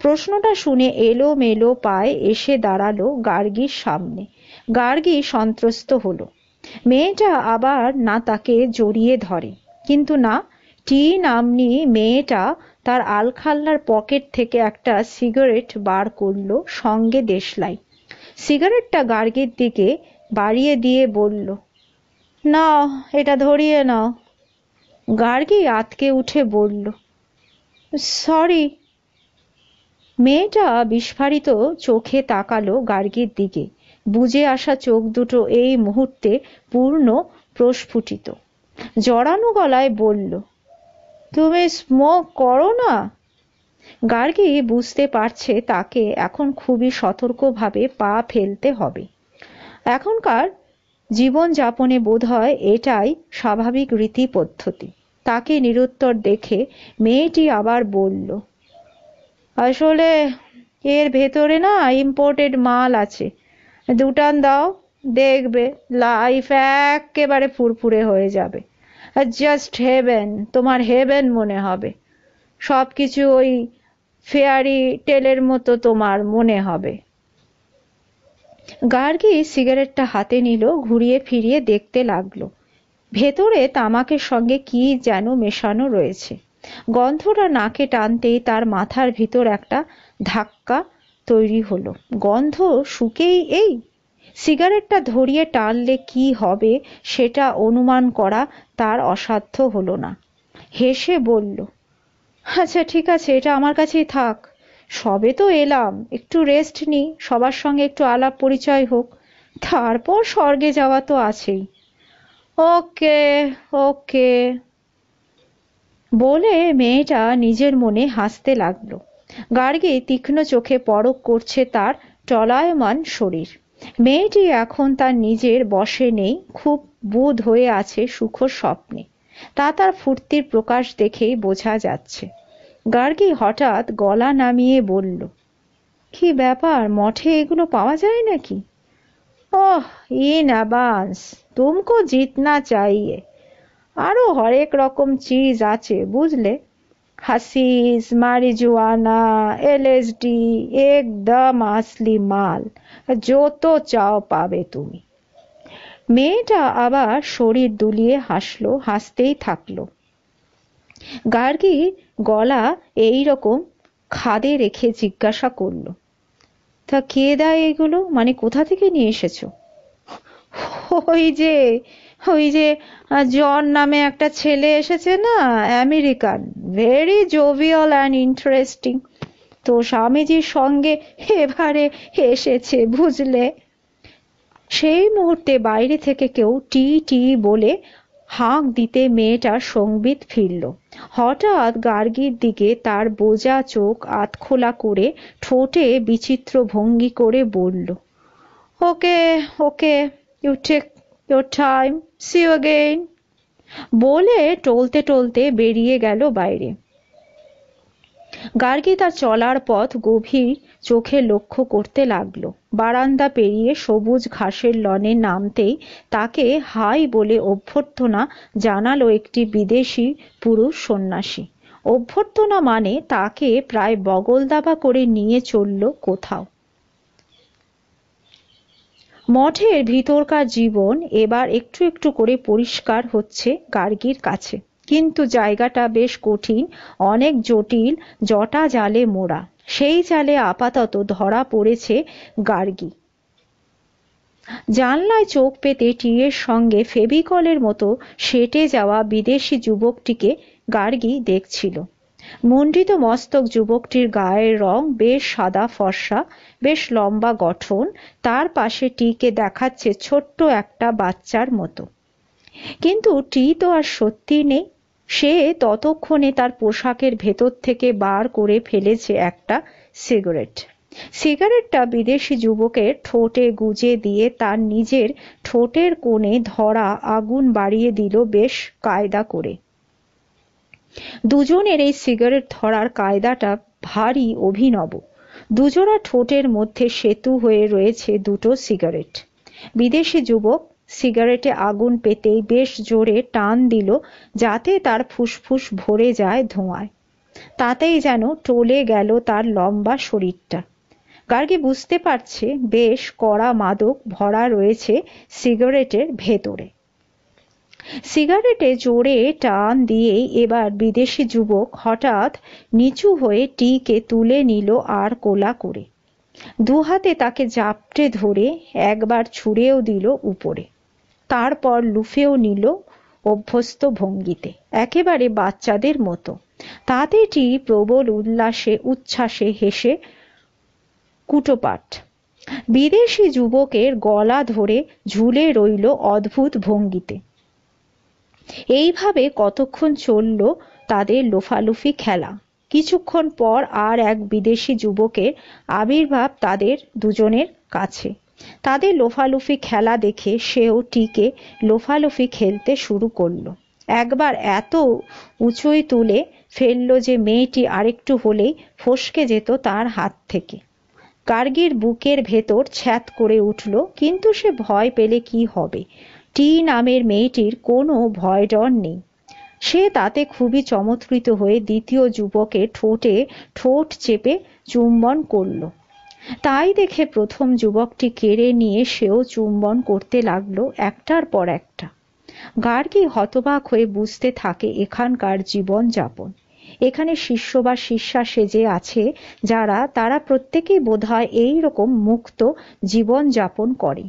প্রশ্নটা শুনে এলোমেলো পায়ে এসে দাঁড়ালো গার্গীর সামনে। গার্গী সন্ত্রস্ত হলো। মেয়েটা আবার না তাকে জড়িয়ে ধরে, কিন্তু না, টি নাম্নী মেয়েটা তার আলখাল্লার পকেট থেকে একটা সিগারেট বার করলো, সঙ্গে দেশলাই। সিগারেটটা গার্গীর দিকে বাড়িয়ে দিয়ে বলল, নাও, এটা ধরিয়ে নাও। গার্গী আঁতকে উঠে বলল, সরি। মেয়েটা বিস্ফারিত চোখে তাকালো গার্গীর দিকে। বুজে আসা চোখ দুটো এই মুহূর্তে পূর্ণ প্রস্ফুটিত। জড়ানো গলায় বলল, তুমি স্মোক করো না? গার্গী বুঝতে পারছে তাকে এখন খুবই সতর্কভাবে পা ফেলতে হবে। এখনকার জীবনযাপনে বোধহয় এটাই স্বাভাবিক রীতি পদ্ধতি। তাকে নিরুত্তর দেখে মেয়েটি আবার বলল, আসলে এর ভেতরে না ইম্পোর্টেড মাল আছে, দুটান দাও, দেখবে লাইফ একেবারে ফুরফুরে হয়ে যাবে। জাস্ট হেভেন, তোমার হেভেন মনে হবে। সবকিছু ওই ফেয়ারি টেলের মতো তোমার মনে হবে। গার্গী সিগারেটটা হাতে নিল, ঘুরিয়ে ফিরিয়ে দেখতে লাগলো। ভেতরে তামাকের সঙ্গে কি যেন মেশানো রয়েছে। গন্ধটা নাকে টানতেই তার মাথার ভিতর একটা ধাক্কা তৈরি হলো। গন্ধ শুকেই এই? সিগারেটটা ধরিয়ে টানলে কি হবে সেটা অনুমান করা তার অসাধ্য হলো না। হেসে বলল, আচ্ছা ঠিক আছে, এটা আমার কাছেই থাক। সবে তো এলাম, একটু রেস্ট নিই, সবার সঙ্গে একটু আলাপ পরিচয় হোক, তারপর স্বর্গে যাওয়া তো আছেই। ওকে ওকে বলে মেয়েটা নিজের মনে হাসতে লাগলো। গার্গী তীক্ষ্ণ চোখে পরখ করছে তার টলায়মান শরীর। মেয়েটি এখন তার নিজের বশে নেই, খুব বুঁদ হয়ে আছে সুখ স্বপ্নে। তা তার ফুর্তির প্রকাশ দেখেই বোঝা যাচ্ছে। গার্গী হঠাৎ গলা নামিয়ে বলল, কি ব্যাপার, মঠে এগুলো পাওয়া যায় নাকি? ওহ ইন অ্যাবান্স, তুমকো জিতনা চাইয়ে। আরো হরেক রকম চিজ আছে বুঝলে, হাসিস, মারিজুয়ানা, এলএসডি, একদম আসলি মাল, যত চাও পাবে তুমি। মেয়েটা আবার শরীর দুলিয়ে হাসলো, হাসতেই থাকলো। গার্গী গলা এইরকম খাদে রেখে জিজ্ঞাসা করলো, তা কে দেয় এগুলো, মানে কোথা থেকে নিয়ে এসেছো? ওই যে ওই যে জন নামে একটা ছেলে এসেছে না, American, very jovial and interesting, তো স্বামীজির সঙ্গে এবারে এসেছে বুঝলে। সেই মুহূর্তে বাইরে থেকে কেউ টি টি বলে হাঁক দিতে মেয়েটার সংবিত ফিরল। হঠাৎ গার্গীর দিকে তার বোজা চোখ আধখোলা করে ঠোঁটে বিচিত্র ভঙ্গি করে বলল, okay okay, you take your time, see you again, বলে টলতে টলতে বেরিয়ে গেল বাইরে। গার্গী তার চলার পথ গভীর চোখে লক্ষ্য করতে লাগলো। বারান্দা পেরিয়ে সবুজ ঘাসের লনে নামতেই তাকে হাই বলে অভ্যর্থনা জানালো একটি বিদেশি পুরুষ সন্ন্যাসী। অভ্যর্থনা মানে তাকে প্রায় বগলদাবা করে নিয়ে চলল কোথাও। মঠের ভিতরকার জীবন এবার একটু একটু করে পরিষ্কার হচ্ছে গার্গীর কাছে, কিন্তু জায়গাটা বেশ কঠিন, অনেক জটিল, জটা জালে মোড়া। সেই জালে আপাতত ধরা পড়েছে গার্গী। জানলায় চোখ পেতে টিয়ের সঙ্গে ফেভিকলের মতো সেটে যাওয়া বিদেশি যুবকটিকে গার্গী দেখছিল। মুন্ডিত মস্তক যুবকটির গায়ের রং বেশ সাদা ফর্সা, বেশ লম্বা গঠন, তার পাশে টিকে দেখাচ্ছে ছোট্ট একটা বাচ্চার মতো। কিন্তু টি তো আর সত্যি নেই। সে ততক্ষণে তার পোশাকের ভেতর থেকে বার করে ফেলেছে একটা সিগারেট। সিগারেটটা বিদেশি যুবকের ঠোঁটে গুজে দিয়ে তার নিজের ঠোঁটের কোণে ধরা আগুন বাড়িয়ে দিল বেশ কায়দা করে। দুজনের এই সিগারেট ধরার কায়দাটা ভারী অভিনব। দুজোড়া ঠোঁটের মধ্যে সেতু হয়ে রয়েছে দুটো সিগারেট। বিদেশি যুবক সিগারেটে আগুন পেতেই বেশ জোরে টান দিল, যাতে তার ফুসফুস ভরে যায় ধোঁয়ায়। তাতেই যেন টলে গেল তার লম্বা শরীরটা। গার্গী বুঝতে পারছে বেশ কড়া মাদক ভরা রয়েছে সিগারেটের ভেতরে। সিগারেটে জোরে টান দিয়েই এবার বিদেশি যুবক হঠাৎ নিচু হয়ে টিকে তুলে নিল আর কোলা করে। দুহাতে তাকে জাপটে ধরে একবার ছুঁড়েও দিল উপরে, তারপর লুফেও নিল অভ্যস্ত ভঙ্গিতে, একেবারে বাচ্চাদের মতো। তাতে টি প্রবল উল্লাসে উচ্ছ্বাসে হেসে কুটোপাট। বিদেশি যুবকের গলা ধরে ঝুলে রইল অদ্ভুত ভঙ্গিতে। এইভাবে কতক্ষণ চলল তাদের লোফালুফি খেলা। কিছুক্ষণ পর আর এক বিদেশি যুবকের আবির্ভাব তাদের দুজনের কাছে। তাদের লোফালুফি খেলা দেখে সেও টিকে লোফালুফি খেলতে শুরু করলো। একবার এত উঁচুই তুলে ফেললো যে মেয়েটি আরেকটু হলেই ফসকে যেত তার হাত থেকে। গার্গীর বুকের ভেতর ছ্যাঁত করে উঠল, কিন্তু সে ভয় পেলে কি হবে? টি নামের মেয়েটির কোনো ভয় ডর নেই। সে তাতে খুবই চমৎকৃত হয়ে দ্বিতীয় যুবকের ঠোঁটে ঠোঁট চেপে চুম্বন করল। তাই দেখে প্রথম যুবকটি কেড়ে নিয়ে সেও চুম্বন করতে লাগলো একটার পর একটা। গার্গী হতবাক হয়ে বুঝতে থাকে এখানকার জীবন যাপন। এখানে শিষ্য বা শিষ্যা সেজে আছে যারা, তারা প্রত্যেকেই বোধহয় এইরকম মুক্ত জীবন যাপন করে।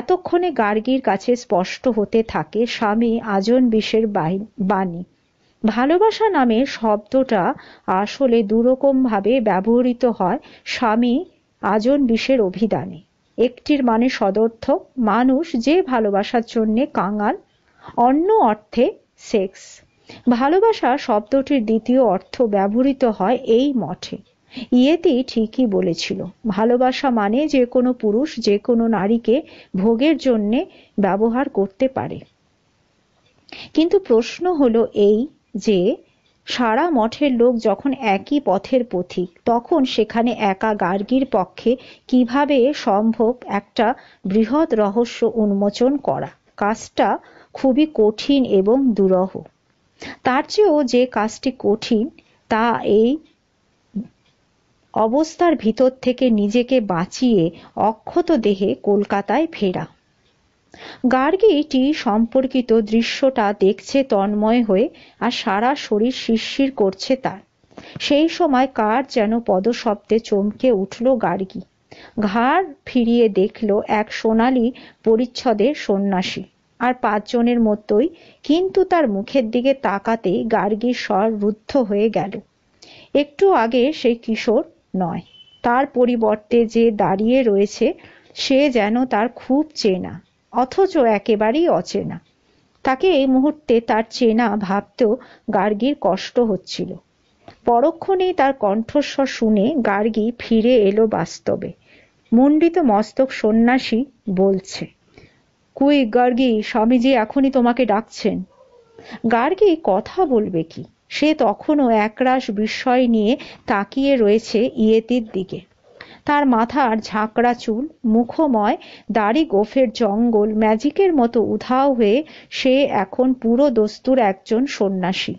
এতক্ষণে গার্গীর কাছে স্পষ্ট হতে থাকে স্বামী আজনবিশের বাণী। ভালোবাসা নামের শব্দটা আসলে দুরকম ভাবে ব্যবহৃত হয় স্বামী আজনবিশের অভিধানে। একটির মানে সদর্থক, মানুষ যে ভালোবাসার জন্যে কাঙাল, অন্য অর্থে সেক্স। ভালোবাসা শব্দটির দ্বিতীয় অর্থ ব্যবহৃত হয় এই মঠে। ইয়েতি ঠিকই বলেছিল, ভালোবাসা মানে যে কোনো পুরুষ যে কোনো নারীকে ভোগের জন্যে ব্যবহার করতে পারে। কিন্তু প্রশ্ন হলো এই যে সারা মঠের লোক যখন একই পথের পথিক, তখন সেখানে একা গার্গীর পক্ষে কিভাবে সম্ভব একটা বৃহৎ রহস্য উন্মোচন করা? কাজটা খুবই কঠিন এবং দুরূহ। তার চেয়েও যে কাজটি কঠিন তা এই অবস্থার ভিতর থেকে নিজেকে বাঁচিয়ে অক্ষত দেহে কলকাতায় ফেরা। গার্গী টি সম্পর্কিত দৃশ্যটা দেখছে তন্ময় হয়ে, আর সারা শরীর শিরশির করছে তার। সেই সময় কার যেন পদশব্দে চমকে উঠল গার্গী। ঘাড় ফিরিয়ে দেখল এক সোনালী পরিচ্ছদের সন্ন্যাসী, আর 5 জনের মতোই, কিন্তু তার মুখের দিকে তাকাতেই গার্গীর স্বর রুদ্ধ হয়ে গেল। একটু আগে সেই কিশোর নয়, তার পরিবর্তে যে দাঁড়িয়ে রয়েছে সে যেন তার খুব চেনা, অথচ একেবারেই অচেনা। তাকে এই মুহূর্তে তার চেনা ভাবতেও গার্গীর কষ্ট হচ্ছিল। পরক্ষণেই তার কণ্ঠস্বর শুনে গার্গী ফিরে এলো বাস্তবে। মুণ্ডিত মস্তক সন্ন্যাসী বলছে, কুই গার্গী, স্বামীজি এখনই তোমাকে ডাকছেন। গার্গী কথা বলবে কি? সে তখনও একরাশ বিস্ময় নিয়ে তাকিয়ে রয়েছে ইয়েতির দিকে। তার মাথার ঝাঁকড়া চুল, মুখময় দাড়ি গোফের জঙ্গল ম্যাজিকের মতো উধাও হয়ে সে এখন পুরো দস্তুর একজন সন্ন্যাসী।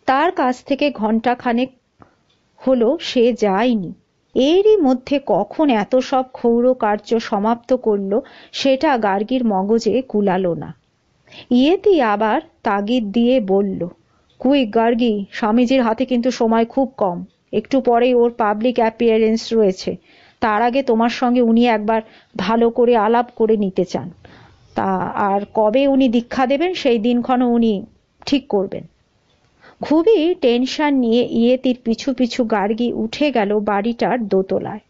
তার কাছ থেকে ঘণ্টাখানেক হলো সে যায়নি। এরই মধ্যে কখন এত সব ক্ষৌর কার্য সমাপ্ত করল সেটা গার্গীর মগজে কুলালো না। ইয়েতি আবার তাগিদ দিয়ে বলল, কুইক গার্গী, স্বামীজির হাতে কিন্তু সময় খুব কম। একটু পরেই ওর পাবলিক অ্যাপিয়ারেন্স রয়েছে। তার আগে তোমার সঙ্গে উনি একবার ভালো করে আলাপ করে নিতে চান। তা আর কবে উনি দীক্ষা দেবেন সেই দিনক্ষণ উনি ঠিক করবেন। খুবই টেনশন নিয়ে ইয়েতির পিছু পিছু গার্গী উঠে গেল বাড়িটার দোতলায়।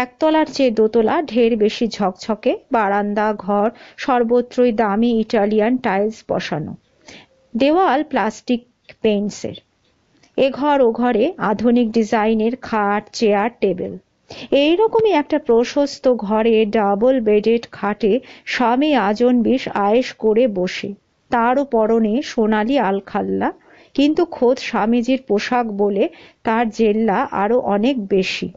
একতলার চেয়ে দোতলা ঢের বেশি ঝকঝকে, বারান্দা ঘর সর্বত্রই দামি ইটালিয়ান টাইলস বসানো, দেওয়াল প্লাস্টিক পেইন্টসের। এ ঘর ও ঘরে আধুনিক ডিজাইনের খাট, চেয়ার, টেবিল। এইরকমই একটা প্রশস্ত ঘরে ডাবল বেডেড খাটে স্বামী আজনবিশ আয়েশ করে বসে, তারও পরনে সোনালি আলখাল্লা, কিন্তু খোদ স্বামীজির পোশাক বলে তার জেল্লা আরো অনেক বেশি।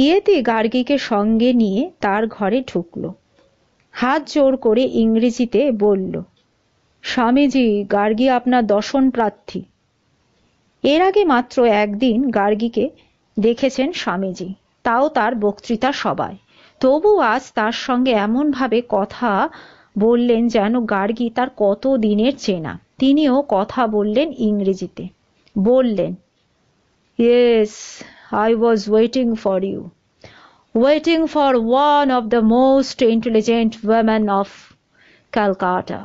ইয়েতি গার্গীকে সঙ্গে নিয়ে তার ঘরে ঢুকল। হাত জোর করে ইংরেজিতে বলল, স্বামীজি, গার্গী আপনার দর্শন প্রার্থী। এর আগে মাত্র একদিন গার্গীকে দেখেছেন স্বামীজি, তাও তার বক্তৃতা সভায়। তবু আজ তার সঙ্গে এমনভাবে কথা বললেন যেন গার্গী তার কত দিনের চেনা। তিনিও কথা বললেন ইংরেজিতে। বললেন, yes, I was waiting for you, waiting for one of the most intelligent women of Calcutta.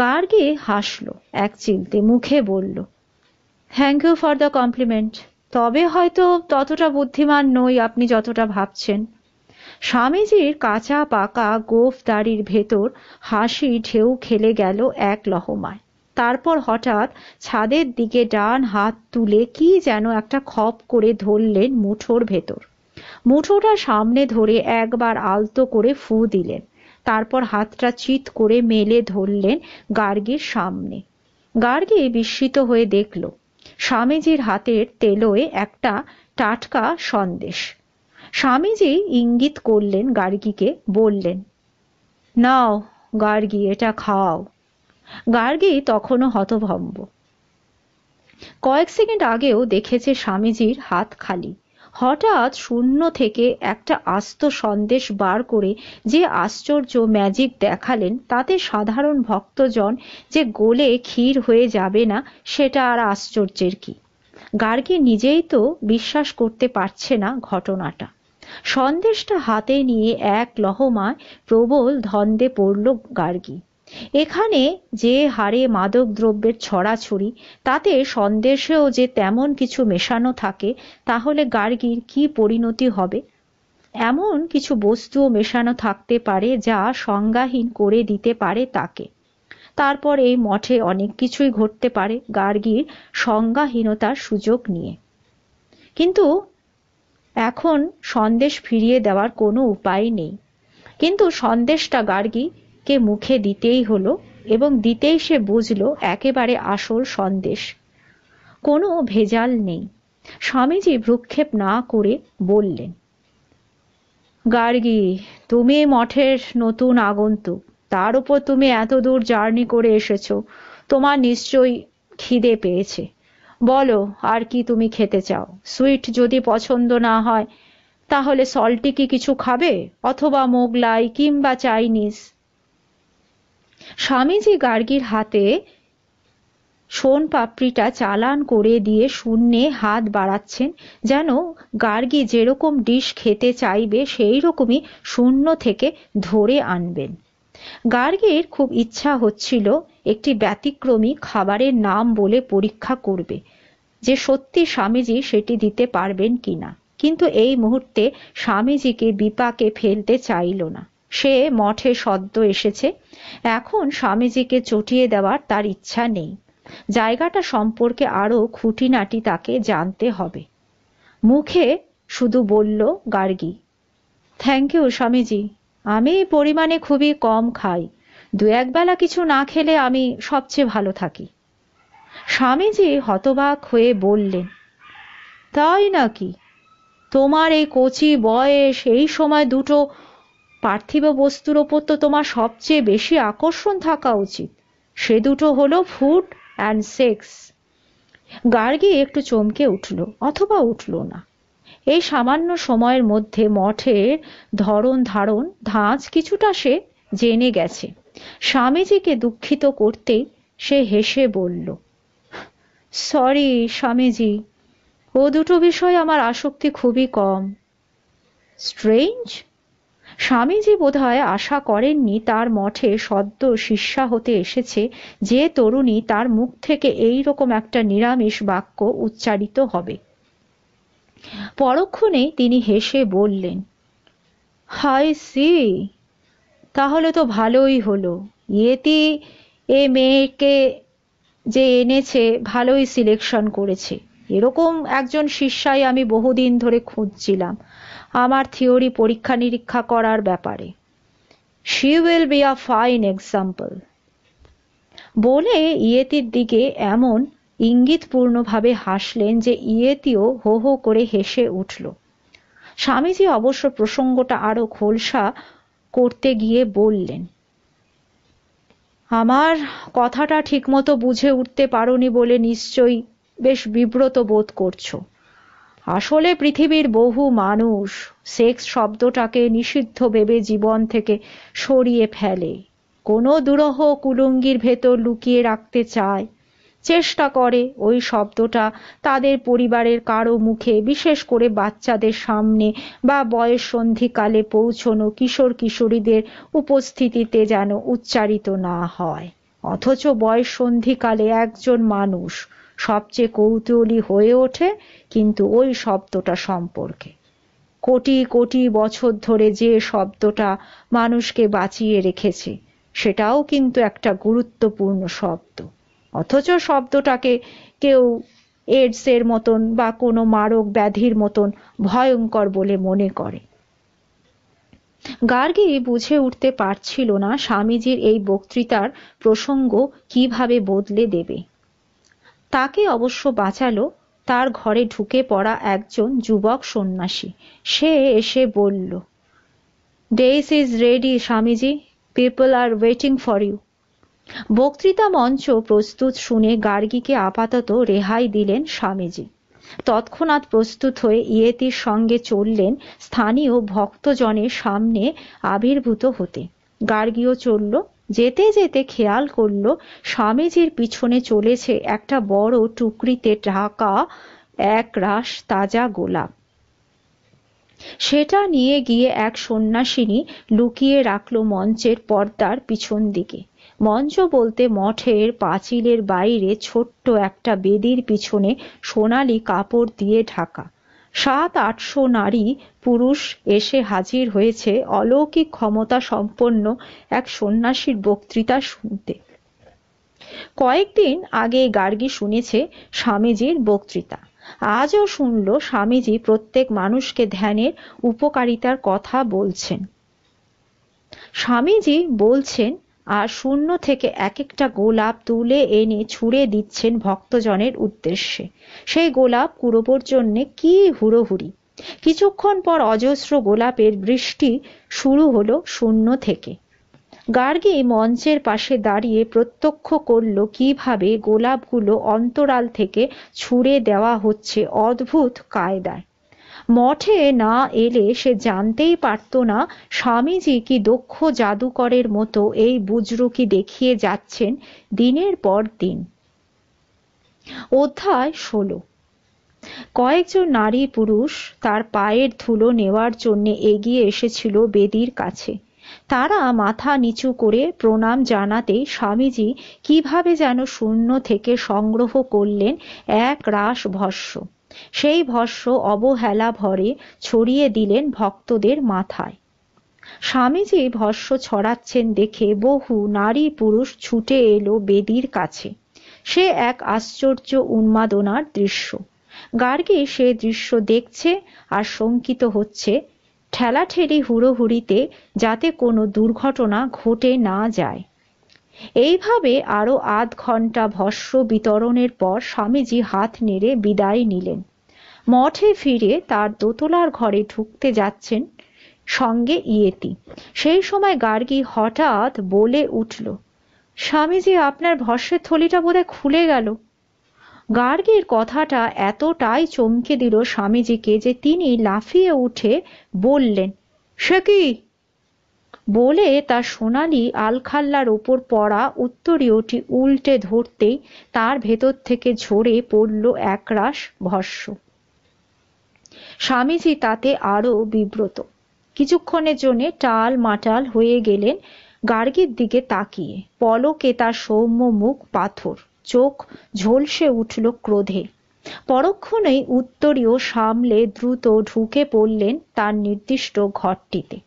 Gargi হাসল এক চিলতে, মুখে বলল, thank you for the compliment, তবে হয়তো ততটা বুদ্ধিমান নই আপনি যতটা ভাবছেন। স্বামীজির কাঁচা পাকা গোঁফ দাড়ির ভেতর হাসি ঢেউ খেলে গেল এক লহমায়। তারপর হঠাৎ ছাদের দিকে ডান হাত তুলে কি যেন একটা খপ করে ধরলেন মুঠোর ভেতর। মুঠোটা সামনে ধরে একবার আলতো করে ফু দিলেন, তারপর হাতটা চিৎ করে মেলে ধরলেন গার্গীর সামনে। গার্গী বিস্মিত হয়ে দেখল স্বামীজির হাতের তেলোয় একটা টাটকা সন্দেশ। স্বামীজি ইঙ্গিত করলেন গার্গীকে, বললেন, নাও গার্গী, এটা খাও। গার্গী তখনও হতভম্ব। কয়েক সেকেন্ড আগেও দেখেছে স্বামীজির হাত খালি। হঠাৎ শূন্য থেকে একটা আস্ত সন্দেশ বার করে যে আশ্চর্য ম্যাজিক দেখালেন, তাতে সাধারণ ভক্তজন যে গলে ক্ষীর হয়ে যাবে না সেটা আর আশ্চর্যের কি? গার্গী নিজেই তো বিশ্বাস করতে পারছে না ঘটনাটা। সন্দেশটা হাতে নিয়ে এক লহমায় প্রবল ধন্দে পড়ল গার্গী। এখানে যে হারে মাদক দ্রব্যের ছড়াছড়ি, তাতে সন্দেশেও যে তেমন কিছু মেশানো থাকে, তাহলে গার্গীর কি পরিণতি হবে এমন কিছু বস্তুও মেশানো থাকতে পারে যা সংজ্ঞাহীন করে দিতে পারে তাকে। তারপর এই মঠে অনেক কিছুই ঘটতে পারে গার্গীর সংজ্ঞাহীনতার সুযোগ নিয়ে। কিন্তু এখন সন্দেশ ফিরিয়ে দেওয়ার কোনো উপায় নেই। কিন্তু সন্দেশটা গার্গীকে মুখে দিতেই হলো, এবং দিতেই সে বুঝল একেবারে আসল সন্দেশ, কোনো ভেজাল নেই। স্বামীজি ভ্রুক্ষেপ না করে বললেন, গার্গী, তুমি মঠের নতুন আগন্তুক, তার উপর তুমি এত দূর জার্নি করে এসেছো, তোমার নিশ্চয়ই খিদে পেয়েছে। বলো আর কি তুমি খেতে চাও? সুইট যদি পছন্দ না হয় তাহলে সল্টি কি কিছু খাবে, অথবা মোগলাই কিংবা চাইনিজ? স্বামীজি গার্গীর হাতে সোন পাপড়িটা চালান করে দিয়ে শূন্যে হাত বাড়াচ্ছেন, যেন গার্গী যেরকম ডিশ খেতে চাইবে সেই রকমই শূন্য থেকে ধরে আনবেন। গার্গীর খুব ইচ্ছা হচ্ছিল একটি ব্যতিক্রমী খাবারের নাম বলে পরীক্ষা করবে যে সত্যি স্বামীজি সেটি দিতে পারবেন কিনা, কিন্তু এই মুহূর্তে স্বামীজিকে বিপাকে ফেলতে চাইল না। সে মঠে সদ্য এসেছে, এখন স্বামীজিকে চটিয়ে দেওয়ার তার ইচ্ছা নেই। জায়গাটা সম্পর্কে আরো খুঁটিনাটি তাকে জানতে হবে। মুখে শুধু বলল গার্গী, থ্যাংক ইউ স্বামীজি, আমি পরিমাণে খুবই কম খাই, দু একবেলা কিছু না খেলে আমি সবচেয়ে ভালো থাকি। স্বামীজি হতবাক হয়ে বললেন, তাই নাকি? তোমার এই কচি বয়স, এই সময় দুটো পার্থিব বস্তুর ওপর তো তোমার সবচেয়ে বেশি আকর্ষণ থাকা উচিত। সে দুটো হলো ফুড অ্যান্ড সেক্স। গার্গী একটু চমকে উঠল, অথবা উঠল না। এই সামান্য সময়ের মধ্যে মঠের ধরন ধারণ ধাঁচ কিছুটা সে জেনে গেছে। স্বামীজিকে দুঃখিত করতেই সে হেসে বলল, সরি স্বামীজি, ও দুটো বিষয় আমার আসক্তি খুবই কম। স্ট্রেঞ্জ। স্বামীজি বোধহয় আশা করেননি তার মঠে সদ্য শিষ্যা হতে এসেছে যে তরুণী তার মুখ থেকে এই রকম একটা নিরামিষ বাক্য উচ্চারিত হবে। পরক্ষণেই তিনি হেসে বললেন, হাই সি, তাহলে তো ভালোই হলো। ইয়েতি এ মেয়েকে যে এনেছে ভালোই সিলেকশন করেছে। এরকম একজন শিষ্যাই আমি বহুদিন ধরে খুঁজছিলাম আমার থিওরি পরীক্ষা নিরীক্ষা করার ব্যাপারে। She will be a fine example. বলে ইয়েতির দিকে এমন ইঙ্গিতপূর্ণভাবে হাসলেন যে ইয়েতিও হো হো করে হেসে উঠল। স্বামীজি অবশ্য প্রসঙ্গটা আরো খোলসা করতে গিয়ে বললেন, আমার কথাটা ঠিকমতো বুঝে উঠতে পারোনি বলে নিশ্চয়ই বেশ বিব্রত বোধ করছো। আসলে পৃথিবীর বহু মানুষ সেক্স শব্দটাকে নিষিদ্ধ ভেবে জীবন থেকে সরিয়ে ফেলে, কোনো দুরূহ কুলুঙ্গির ভেতর লুকিয়ে রাখতে চায়, চেষ্টা করে ওই শব্দটা তাদের পরিবারের কারো মুখে, বিশেষ করে বাচ্চাদের সামনে বা বয়ঃসন্ধিকালে পৌঁছনো কিশোর কিশোরীদের উপস্থিতিতে যেন উচ্চারিত না হয়। অথচ বয়ঃসন্ধিকালে একজন মানুষ সবচেয়ে কৌতূহলী হয়ে ওঠে কিন্তু ওই শব্দটা সম্পর্কে। কোটি কোটি বছর ধরে যে শব্দটা মানুষকে বাঁচিয়ে রেখেছে সেটাও কিন্তু একটা গুরুত্বপূর্ণ শব্দ, অথচ শব্দটাকে কেউ এইডসের মতন বা কোনো মারক ব্যাধির মতন ভয়ঙ্কর বলে মনে করে। গার্গী বুঝে উঠতে পারছিল না স্বামীজির এই বক্তৃতার প্রসঙ্গ কিভাবে বদলে দেবে। তাকে অবশ্য বাঁচালো তার ঘরে ঢুকে পড়া একজন যুবক সন্ন্যাসী। সে এসে বলল, dais is ready Swamiji, people are waiting for you. বক্তৃতা মঞ্চ প্রস্তুত শুনে গার্গীকে আপাতত রেহাই দিলেন স্বামীজি। তৎক্ষণাৎ প্রস্তুত হয়ে ইয়েতির সঙ্গে চললেন স্থানীয় ভক্তজনের সামনে আবির্ভূত হতে। গার্গীও চলল। যেতে যেতে খেয়াল করল স্বামীজির পিছনে চলেছে একটা বড় টুকরিতে ঢাকা এক রাশ তাজা গোলাপ। সেটা নিয়ে গিয়ে এক সন্ন্যাসিনী লুকিয়ে রাখল মঞ্চের পর্দার পিছন দিকে। মঞ্চ বলতে মঠের পাঁচিলের বাইরে ছোট্ট একটা বেদির পিছনে সোনালি কাপড় দিয়ে ঢাকা। 700-800 নারী পুরুষ এসে হাজির হয়েছে অলৌকিক ক্ষমতা সম্পন্ন এক সন্ন্যাসীর বক্তৃতা শুনতে। কয়েকদিন আগে গার্গী শুনেছে স্বামীজির বক্তৃতা, আজও শুনল স্বামীজি প্রত্যেক মানুষকে ধ্যানের উপকারিতার কথা বলছেন। স্বামীজি বলছেন আর শূন্য থেকে এক একটা গোলাপ তুলে এনে ছুঁড়ে দিচ্ছেন ভক্তজনের উদ্দেশ্যে। সেই গোলাপ কুড়োবার জন্যে কি হুড়োহুড়ি! কিছুক্ষণ পর অজস্র গোলাপের বৃষ্টি শুরু হলো শূন্য থেকে। গার্গী মঞ্চের পাশে দাঁড়িয়ে প্রত্যক্ষ করল কিভাবে গোলাপগুলো অন্তরাল থেকে ছুঁড়ে দেওয়া হচ্ছে অদ্ভুত কায়দায়। মঠে না এলে সে জানতেই পারত না স্বামীজি কি দক্ষ জাদুকরের মতো এই বুজরুকি দেখিয়ে যাচ্ছেন দিনের পর দিন। অধ্যায় 16। কয়েকজন নারী পুরুষ তার পায়ের ধুলো নেওয়ার জন্য এগিয়ে এসেছিল বেদির কাছে। তারা মাথা নিচু করে প্রণাম জানাতেই স্বামীজি কিভাবে যেন শূন্য থেকে সংগ্রহ করলেন এক রাশ ভস্য। সেই ভস্য অবহেলা ভরে ছড়িয়ে দিলেন ভক্তদের মাথায়। স্বামীজি ভস্য ছড়াচ্ছেন দেখে বহু নারী পুরুষ ছুটে এলো বেদির কাছে। সে এক আশ্চর্য উন্মাদনার দৃশ্য। গার্গী সে দৃশ্য দেখছে আর শঙ্কিত হচ্ছে, ঠেলাঠেলি হুড়োহুড়িতে যাতে কোনো দুর্ঘটনা ঘটে না যায়। এইভাবে আরো আধ ঘন্টা ভস্য বিতরণের পর স্বামীজি হাত নেড়ে বিদায় নিলেন। মঠে ফিরে তার দোতলার ঘরে ঢুকতে যাচ্ছেন সঙ্গে ইয়েতি। সেই সময় গার্গী হঠাৎ বলে উঠল, স্বামীজি, আপনার ভস্যের থলিটা বোধহয় খুলে গেল। গার্গীর কথাটা এতটাই চমকে দিল স্বামীজিকে যে তিনি লাফিয়ে উঠে বললেন, সে কি? বলে তার সোনালি আলখাল্লার ওপর পড়া উত্তরীয়টি উল্টে ধরতেই তার ভেতর থেকে ঝরে পড়ল একরাশ ভস্য। স্বামীজি তাতে আরো বিব্রত। কিছুক্ষণের জন্য টাল মাটাল হয়ে গেলেন, গার্গীর দিকে তাকিয়ে। পলকে তার সৌম্য মুখ পাথর, চোখ ঝলসে উঠল ক্রোধে। পরক্ষণেই উত্তরীয় সামলে দ্রুত ঢুকে পড়লেন তার নির্দিষ্ট ঘরটিতে।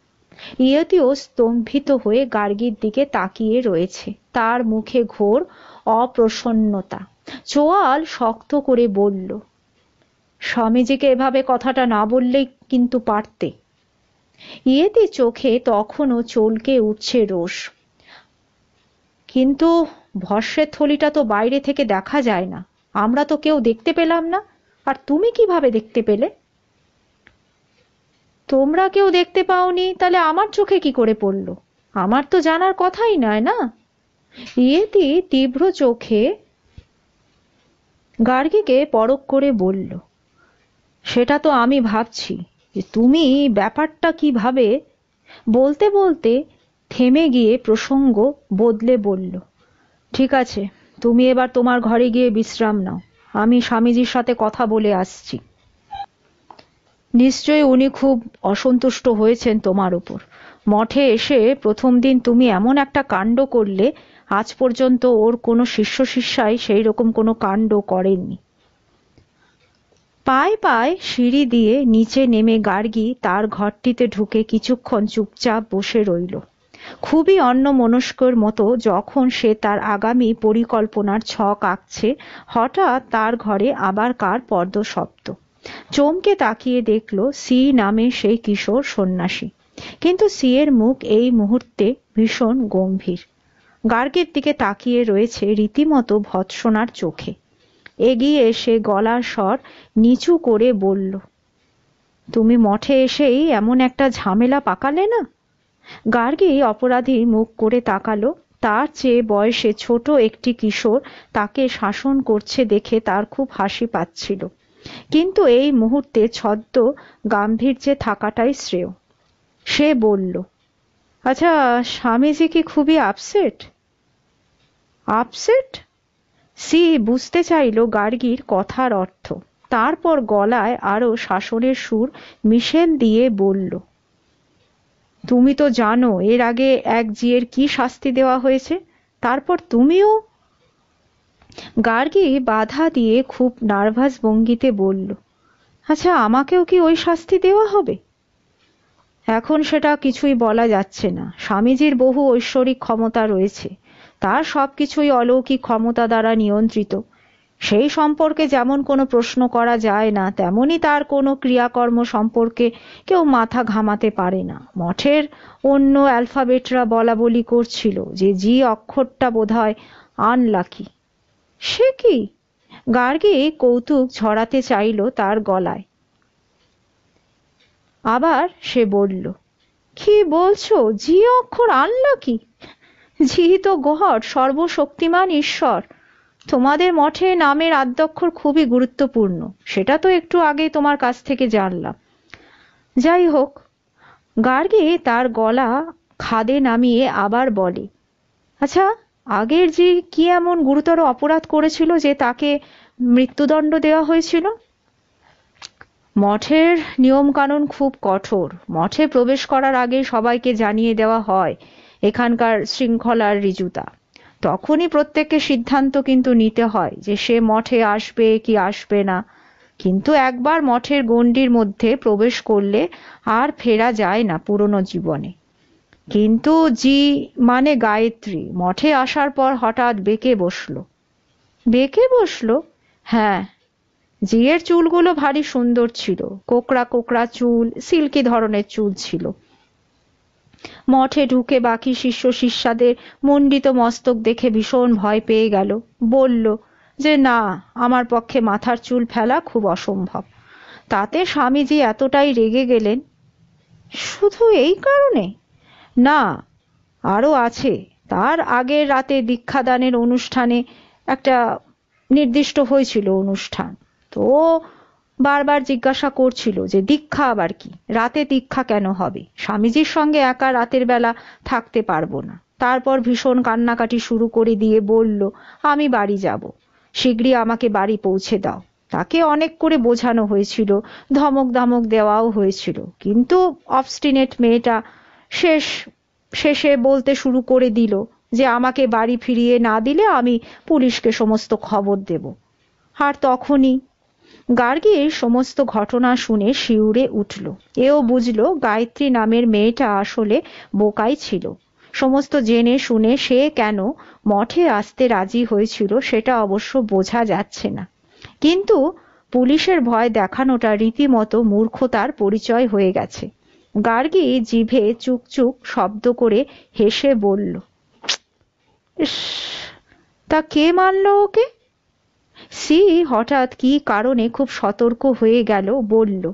ইয়তিও স্তম্ভিত হয়ে গার্গীর দিকে তাকিয়ে রয়েছে। তার মুখে ঘোর অপ্রসন্নতা। চোয়াল শক্ত করে বলল, স্বামীজিকে এভাবে কথাটা না বললেই কিন্তু পারতে। ইয়েতি চোখে তখনও চলকে উঠছে রোষ। কিন্তু ভস্যের থলিটা তো বাইরে থেকে দেখা যায় না, আমরা তো কেউ দেখতে পেলাম না, আর তুমি কিভাবে দেখতে পেলে? তোমরা কেউ দেখতে পাওনি, তাহলে আমার চোখে কি করে পড়লো? আমার তো জানার কথাই নয় না। ইয়েতি তীব্র চোখে গার্গীকে পরখ করে বলল, সেটা তো আমি ভাবছি যে তুমি ব্যাপারটা কিভাবে। বলতে বলতে থেমে গিয়ে প্রসঙ্গ বদলে বলল, ঠিক আছে, তুমি এবার তোমার ঘরে গিয়ে বিশ্রাম নাও, আমি স্বামীজির সাথে কথা বলে আসছি। নিশ্চয়ই উনি খুব অসন্তুষ্ট হয়েছেন তোমার উপর। মঠে এসে প্রথম দিন তুমি এমন একটা কাণ্ড করলে, আজ পর্যন্ত ওর কোনো শিষ্য শিষ্যাই সেই রকম কোনো কাণ্ড করেননি। পায়ে পায়ে সিঁড়ি দিয়ে নিচে নেমে গার্গী তার ঘরটিতে ঢুকে কিছুক্ষণ চুপচাপ বসে রইল। খুবই অন্যমনস্কর মতো যখন সে তার আগামী পরিকল্পনার ছক আঁকছে, হঠাৎ তার ঘরে আবার কার পদশব্দ। চমকে তাকিয়ে দেখল সি নামে সেই কিশোর সন্ন্যাসী। কিন্তু সি এর মুখ এই মুহূর্তে ভীষণ গম্ভীর। গার্গীর দিকে তাকিয়ে রয়েছে রীতিমতো ভৎসনার চোখে। এগিয়ে এসে গলার স্বর নিচু করে বলল, তুমি মঠে এসেই এমন একটা ঝামেলা পাকালে না? গার্গী অপরাধীর মুখ করে তাকালো। তার চেয়ে বয়সে ছোট একটি কিশোর তাকে শাসন করছে দেখে তার খুব হাসি পাচ্ছিল, কিন্তু এই মুহূর্তে ছদ্ম গাম্ভীর্যে থাকাটাই শ্রেয়। সে বলল, আচ্ছা, স্বামীজি কি খুবই আপসেট? আপসেট? সি বুঝতে চাইল গার্গীর কথার অর্থ। তারপর গলায় আরো শাসনের সুর মিশেল দিয়ে বলল, তুমি তো জানো এর আগে এক জিয়ের কি শাস্তি দেওয়া হয়েছে, তারপর তুমিও। গার্গী বাধা দিয়ে খুব নার্ভাস ভঙ্গিতে বলল, আচ্ছা, আমাকেও কি ওই শাস্তি দেওয়া হবে? এখন সেটা কিছুই বলা যাচ্ছে না। স্বামীজির বহু ঐশ্বরিক ক্ষমতা রয়েছে, তার সবকিছুই অলৌকিক ক্ষমতা দ্বারা নিয়ন্ত্রিত। সেই সম্পর্কে যেমন কোনো প্রশ্ন করা যায় না, তেমনি তার কোনো ক্রিয়াকর্ম সম্পর্কে কেউ মাথা ঘামাতে পারে না। মঠের অন্য অ্যালফাবেটরা বলা বলি করছিল যে জি অক্ষরটা বোধহয় আনলাকি। সে কি? গার্গী কৌতুক ঝরাতে চাইল তার গলায়। আবার সে বলল, কি বলছো? জি অক্ষর আনলাকি? জি তো গড, সর্বশক্তিমান ঈশ্বর। তোমাদের মঠে নামের আদ্যক্ষর খুবই গুরুত্বপূর্ণ, সেটা তো একটু আগে তোমার কাছ থেকে জানলাম। যাই হোক, গার্গী তার গলা খাদে নামিয়ে আবার বলে, আচ্ছা, আগের জি কি এমন গুরুতর অপরাধ করেছিল যে তাকে মৃত্যুদণ্ড দেওয়া হয়েছিল? মঠের নিয়ম কানুন খুব কঠোর। মঠে প্রবেশ করার আগে সবাইকে জানিয়ে দেওয়া হয় এখানকার শৃঙ্খলার ঋজুতা। তখনই প্রত্যেককে সিদ্ধান্ত কিন্তু নিতে হয় যে সে মঠে আসবে কি আসবে না। কিন্তু একবার মঠের গণ্ডির মধ্যে প্রবেশ করলে আর ফেরা যায় না পুরনো জীবনে। কিন্তু জি মানে গায়ত্রী মঠে আসার পর হঠাৎ বেঁকে বসলো। বেঁকে বসলো? হ্যাঁ। জিয়ের চুলগুলো ভারী সুন্দর ছিল, কোকড়া কোকড়া চুল, সিল্কি ধরনের চুল ছিল। মঠে ঢুকে বাকি শিষ্য শিষ্যাদের মণ্ডিত মস্তক দেখে ভীষণ ভয় পেয়ে গেল। বলল যে না, আমার পক্ষে মাথার চুল ফেলা খুব অসম্ভব। তাতে স্বামীজি এতটাই রেগে গেলেন। শুধু এই কারণে? না, আরো আছে। তার আগের রাতে দীক্ষাদানের অনুষ্ঠানে একটা নির্দিষ্ট হয়েছিল অনুষ্ঠান, তো বারবার জিজ্ঞাসা করছিল যে দীক্ষা আবার কি, রাতে দীক্ষা কেন হবে? স্বামীজির সঙ্গে একা রাতের বেলা থাকতে পারবো না। তারপর ভীষণ কান্নাকাটি শুরু করে দিয়ে বলল, আমি বাড়ি যাব, শীঘ্রই আমাকে বাড়ি পৌঁছে দাও। তাকে অনেক করে বোঝানো হয়েছিল, ধমক ধমক দেওয়াও হয়েছিল, কিন্তু অবস্টিনেট মেয়েটা শেষে বলতে শুরু করে দিল যে আমাকে বাড়ি ফিরিয়ে না দিলে আমি পুলিশকে সমস্ত খবর দেব। আর তখনই গার্গী এই সমস্ত ঘটনা শুনে শিউরে উঠল। এও বুঝলো গায়ত্রী নামের মেয়েটা আসলে বোকাই ছিল। সমস্ত জেনে শুনে সে কেন মঠে আসতে রাজি হয়েছিল সেটা অবশ্য বোঝা যাচ্ছে না, কিন্তু পুলিশের ভয় দেখানোটা রীতিমতো মূর্খতার পরিচয় হয়ে গেছে। গার্গী জিভে চুক চুক শব্দ করে হেসে বলল, ইস, তা কে মারলো ওকে? সি হঠাৎ কি কারণে খুব সতর্ক হয়ে গেল, বলল,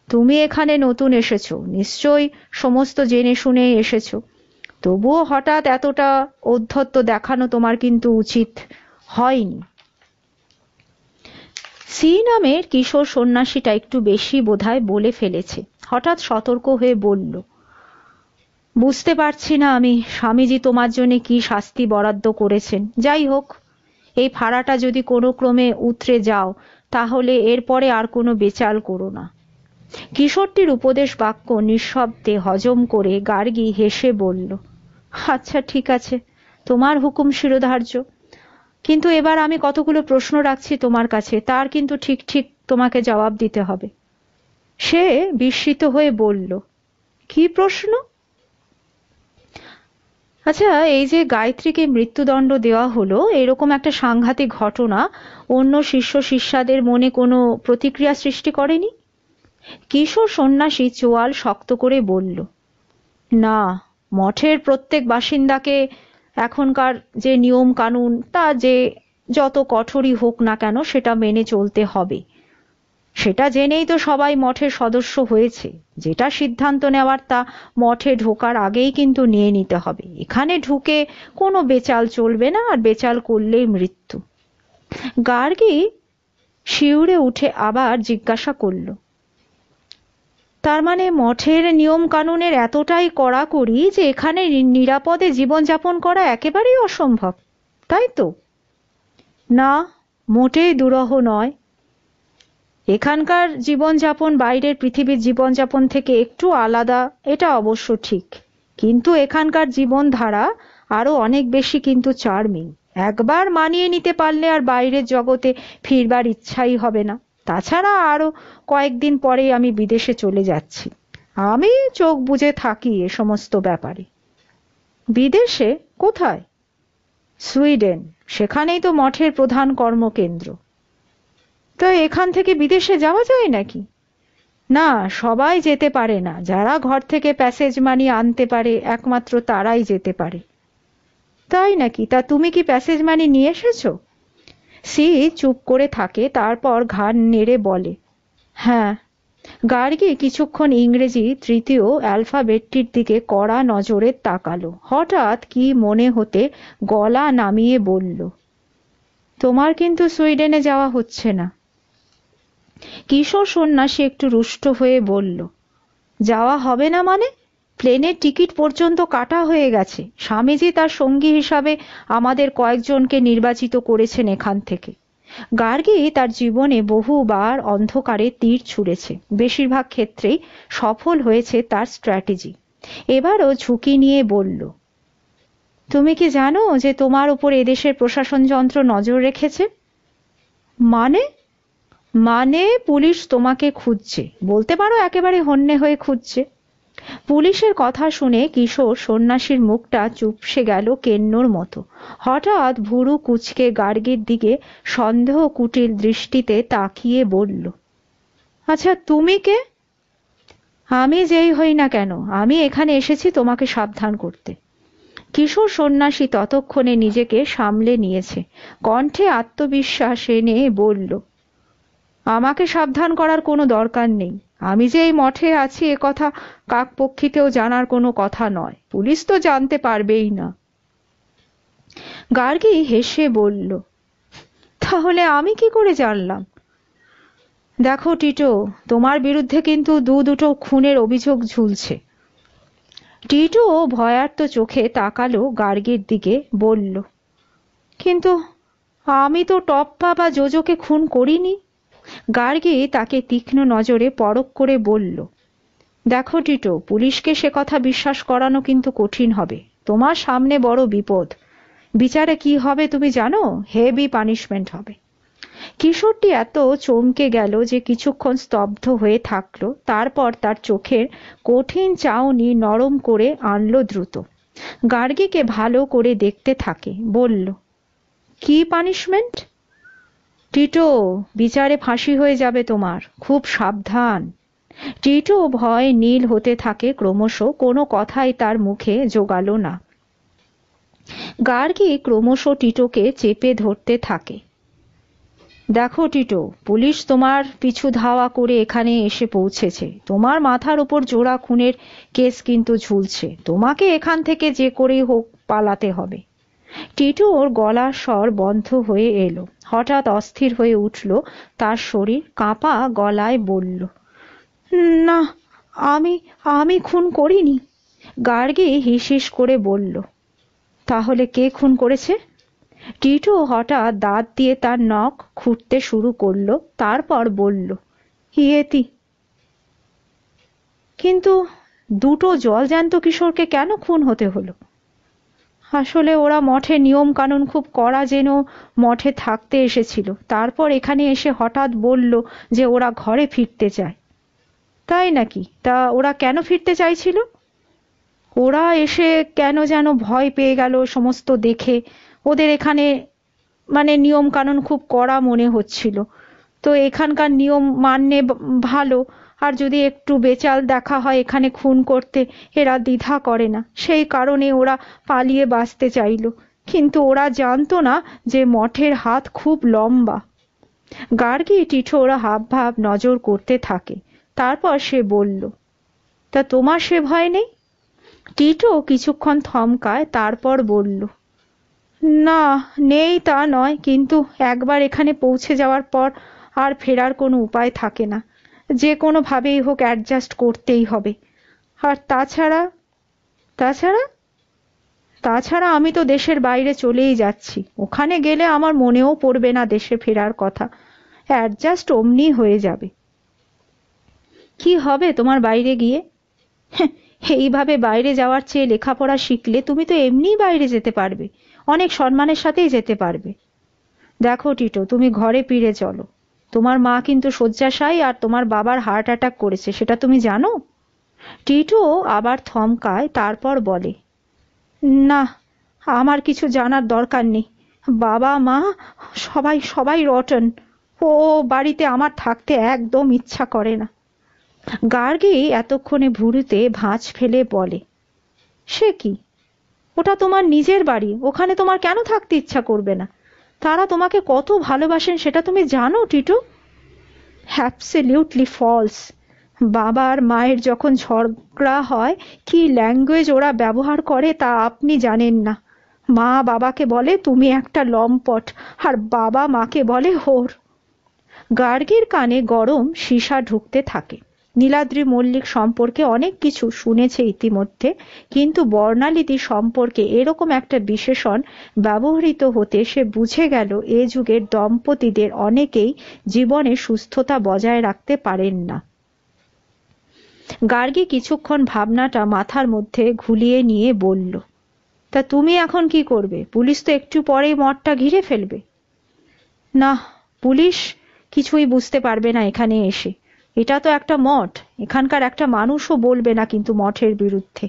তুমি এখানে নতুন এসেছো, নিশ্চয়ই সমস্ত জেনে শুনে এসেছো। তবুও হঠাৎ এতটা ঔদ্ধত্য দেখানো তোমার কিন্তু উচিত হয়নি। সি নামের কিশোর সন্ন্যাসীটা একটু বেশি বোধহয় বলে ফেলেছে। হঠাৎ সতর্ক হয়ে বলল, বুঝতে পারছি না আমি স্বামীজি তোমার জন্য কি শাস্তি বরাদ্দ করেছেন। যাই হোক, এই ফাঁড়াটা যদি কোনো ক্রমে উতরে যাও তাহলে এরপরে আর কোনো বেচাল করো না। কিশোরটির উপদেশ বাক্য নিঃশব্দে হজম করে গার্গী হেসে বলল, আচ্ছা ঠিক আছে, তোমার হুকুম শিরোধার্য। কিন্তু এবার আমি কতগুলো প্রশ্ন রাখছি তোমার কাছে, তার কিন্তু ঠিক ঠিক তোমাকে জবাব দিতে হবে। সে বিস্মিত হয়ে বলল, কি প্রশ্ন? আচ্ছা, এই যে গায়ত্রীকে মৃত্যুদণ্ড দেওয়া হলো, এরকম একটা সাংঘাতিক ঘটনা অন্য শিষ্য শিষ্যাদের মনে কোনো প্রতিক্রিয়া সৃষ্টি করেনি? কিশোর সন্ন্যাসী চোয়াল শক্ত করে বলল, না, মঠের প্রত্যেক বাসিন্দাকে এখনকার যে নিয়ম কানুন তা যে যত কঠোরই হোক না কেন সেটা মেনে চলতে হবে। সেটা জেনেই তো সবাই মঠের সদস্য হয়েছে। যেটা সিদ্ধান্ত নেওয়ার তা মঠে ঢোকার আগেই কিন্তু নিয়ে নিতে হবে। এখানে ঢুকে কোনো বেচাল চলবে না, আর বেচাল করলেই মৃত্যু। গার্গী শিউরে উঠে আবার জিজ্ঞাসা করল, তার মানে মঠের নিয়ম কানুনের এতটাই কড়াকড়ি যে এখানে নিরাপদে জীবনযাপন করা একেবারেই অসম্ভব, তাই তো? না, মোটেই দুরূহ নয়। এখানকার জীবনযাপন বাইরের পৃথিবীর জীবনযাপন থেকে একটু আলাদা, এটা অবশ্য ঠিক, কিন্তু এখানকার জীবনধারা আরো অনেক বেশি কিন্তু চার্মিং। একবার মানিয়ে নিতে পারলে আর বাইরের জগতে ফিরবার ইচ্ছাই হবে না। তাছাড়া আরো কয়েকদিন পরেই আমি বিদেশে চলে যাচ্ছি। আমি চোখ বুজে থাকি এ সমস্ত ব্যাপারে। বিদেশে? কোথায়? সুইডেন। সেখানেই তো মঠের প্রধান কর্মকেন্দ্র। তো এখান থেকে বিদেশে যাওয়া যায় নাকি? না, সবাই যেতে পারে না। যারা ঘর থেকে প্যাসেজ মানি আনতে পারে একমাত্র তারাই যেতে পারে। তাই নাকি? তা তুমি কি প্যাসেজ মানি নিয়ে এসেছো? সি চুপ করে থাকে, তারপর ঘাড় নেড়ে বলে, হ্যাঁ। গার্গী কিছুক্ষণ ইংরেজি তৃতীয় অ্যালফাবেটটির দিকে কড়া নজরে তাকালো। হঠাৎ কি মনে হতে গলা নামিয়ে বলল, তোমার কিন্তু সুইডেনে যাওয়া হচ্ছে না। কিশোর সন্ন্যাসী একটু রুষ্ট হয়ে বলল, যাওয়া হবে না মানে? প্লেনের টিকিট পর্যন্ত কাটা হয়ে গেছে। স্বামীজি তার সঙ্গী হিসাবে আমাদের কয়েকজনকে নির্বাচিত করেছেন এখান থেকে। গার্গী তার জীবনে বহুবার অন্ধকারে তীর ছুঁড়েছে, বেশিরভাগ ক্ষেত্রেই সফল হয়েছে তার স্ট্র্যাটেজি। এবারও ঝুঁকি নিয়ে বলল, তুমি কি জানো যে তোমার উপর এদেশের প্রশাসন যন্ত্র নজর রেখেছে? মানে? মানে পুলিশ তোমাকে খুঁজছে, বলতে পারো একেবারে হন্যে হয়ে খুঁজছে। পুলিশের কথা শুনে কিশোর সন্ন্যাসীর মুখটা চুপসে গেল কেন্নর মতো। হঠাৎ ভুরু কুঁচকে গার্গীর দিকে সন্দেহ কুটিল দৃষ্টিতে তাকিয়ে বলল, আচ্ছা তুমি কে? আমি যেই হই না কেন, আমি এখানে এসেছি তোমাকে সাবধান করতে। কিশোর সন্ন্যাসী ততক্ষণে নিজেকে সামলে নিয়েছে, কণ্ঠে আত্মবিশ্বাস এনে বলল, আমাকে সাবধান করার কোনো দরকার নেই। আমি যে এই মঠে আছি এ কথা কাকপক্ষীকেও জানার কোনো কথা নয়। পুলিশ তো জানতে পারবেই না। গার্গী হেসে বলল, তাহলে আমি কি করে জানলাম? দেখো টিটো, তোমার বিরুদ্ধে কিন্তু দুটো খুনের অভিযোগ ঝুলছে। টিটো ভয়ার্ত চোখে তাকালো গার্গীর দিকে, বলল, কিন্তু আমি তো টপ্পা বা জোজোকে খুন করিনি। গার্গী তাকে তীক্ষ্ণ নজরে পরখ করে বলল, দেখো টিটো, পুলিশকে সে কথা বিশ্বাস করানো কিন্তু কঠিন হবে। তোমার সামনে বড় বিপদ। বিচারে কি হবে তুমি জানো? হেভি পানিশমেন্ট হবে। কিশোরটি এত চমকে গেল যে কিছুক্ষণ স্তব্ধ হয়ে থাকলো, তারপর তার চোখের কঠিন চাউনি নরম করে আনলো দ্রুত। গার্গীকে ভালো করে দেখতে থাকে, বলল, কি পানিশমেন্ট? টিটো, বিচারে ফাঁসি হয়ে যাবে তোমার, খুব সাবধান। টিটো ভয় নীল হতে থাকে ক্রমশ, কোনো কথাই তার মুখে জোগালো না। গার্গী ক্রমশ টিটোকে চেপে ধরতে থাকে। দেখো টিটো, পুলিশ তোমার পিছু ধাওয়া করে এখানে এসে পৌঁছেছে। তোমার মাথার উপর জোড়া খুনের কেস কিন্তু ঝুলছে। তোমাকে এখান থেকে যে করেই হোক পালাতে হবে। টিটো ওর গলার স্বর বন্ধ হয়ে এলো। হঠাৎ অস্থির হয়ে উঠল তার শরীর, কাঁপা গলায় বলল, না, আমি খুন করিনি। গার্গী হিসহিস করে বলল, তাহলে কে খুন করেছে? টিটো হঠাৎ দাঁত দিয়ে তার নখ খুঁটতে শুরু করলো, তারপর বলল, ইয়েতি। কিন্তু দুটো জলজ্যান্ত কিশোরকে কেন খুন হতে হলো? আসলে ওরা মঠে নিয়ম কানুন খুব কড়া যেন মঠে থাকতে এসেছিল, তারপর এখানে এসে হঠাৎ বলল যে ওরা ঘরে ফিরতে চায়। তাই নাকি? তা ওরা কেন ফিরতে চাইছিল? ওরা এসে কেন যেন ভয় পেয়ে গেল সমস্ত দেখে। ওদের এখানে নিয়ম কানুন খুব কড়া মনে হচ্ছিল। তো এখানকার নিয়ম মানলে ভালো, আর যদি একটু বেচাল দেখা হয় এখানে খুন করতে, এরা দ্বিধা করে না। সেই কারণে ওরা পালিয়ে বাঁচতে চাইল। কিন্তু ওরা জানতো না যে মঠের হাত খুব লম্বা। গার্গী টিঠোর হাবভাব নজর করতে থাকে, তারপর সে বলল, তা তোমার সে ভয় নেই? টিটো কিছুক্ষণ থমকায়, তারপর বলল, না, নেই তা নয়, কিন্তু একবার এখানে পৌঁছে যাওয়ার পর আর ফেরার কোনো উপায় থাকে না। যে কোনো ভাবেই হোক অ্যাডজাস্ট করতেই হবে। আর তাছাড়া তাছাড়া তাছাড়া আমি তো দেশের বাইরে চলেই যাচ্ছি। ওখানে গেলে আমার মনেও পড়বে না দেশে ফেরার কথা। অ্যাডজাস্ট অমনি হয়ে যাবে। কি হবে তোমার বাইরে গিয়ে? এইভাবে বাইরে যাওয়ার চেয়ে লেখাপড়া শিখলে তুমি তো এমনিই বাইরে যেতে পারবে, অনেক সম্মানের সাথেই যেতে পারবে। দেখো টিটো, তুমি ঘরে ফিরে চলো। তোমার মা কিন্তু শয্যাশায়ী আর তোমার বাবার হার্ট অ্যাটাক করেছে, সেটা তুমি জানো? টিটো আবার থমকায়, তারপর বলে, না, আমার কিছু জানার দরকার নেই। বাবা মা সবাই সবাই রটন। ও বাড়িতে আমার থাকতে একদম ইচ্ছা করে না। গার্গী এতক্ষণে ভুরুতে ভাঁজ ফেলে বলে, সে কি? ওটা তোমার নিজের বাড়ি, ওখানে তোমার কেন থাকতে ইচ্ছা করবে না? তারা তোমাকে কত ভালোবাসেন সেটা তুমি জানো টিটো? Absolutely false. বাবা আর মায়ের যখন ঝগড়া হয় কি ল্যাঙ্গুয়েজ ওরা ব্যবহার করে তা আপনি জানেন না। মা বাবাকে বলে তুমি একটা লম্পট, আর বাবা মাকে বলে হোর। গার্গীর কানে গরম সীসা ঢুকতে থাকে। নীলাদ্রি মল্লিক সম্পর্কে অনেক কিছু শুনেছে ইতিমধ্যে, কিন্তু বর্ণালীদি সম্পর্কে এরকম একটা বিশেষণ ব্যবহৃত হতে সে বুঝে গেল এ যুগের দম্পতিদের অনেকেই জীবনে সুস্থতা বজায় রাখতে পারেন না। গার্গী কিছুক্ষণ ভাবনাটা মাথার মধ্যে ঘুলিয়ে নিয়ে বলল, তা তুমি এখন কি করবে? পুলিশ তো একটু পরেই মঠটা ঘিরে ফেলবে। না, পুলিশ কিছুই বুঝতে পারবে না এখানে এসে। এটা তো একটা মঠ, এখানকার একটা মানুষও বলবে না কিন্তু মঠের বিরুদ্ধে।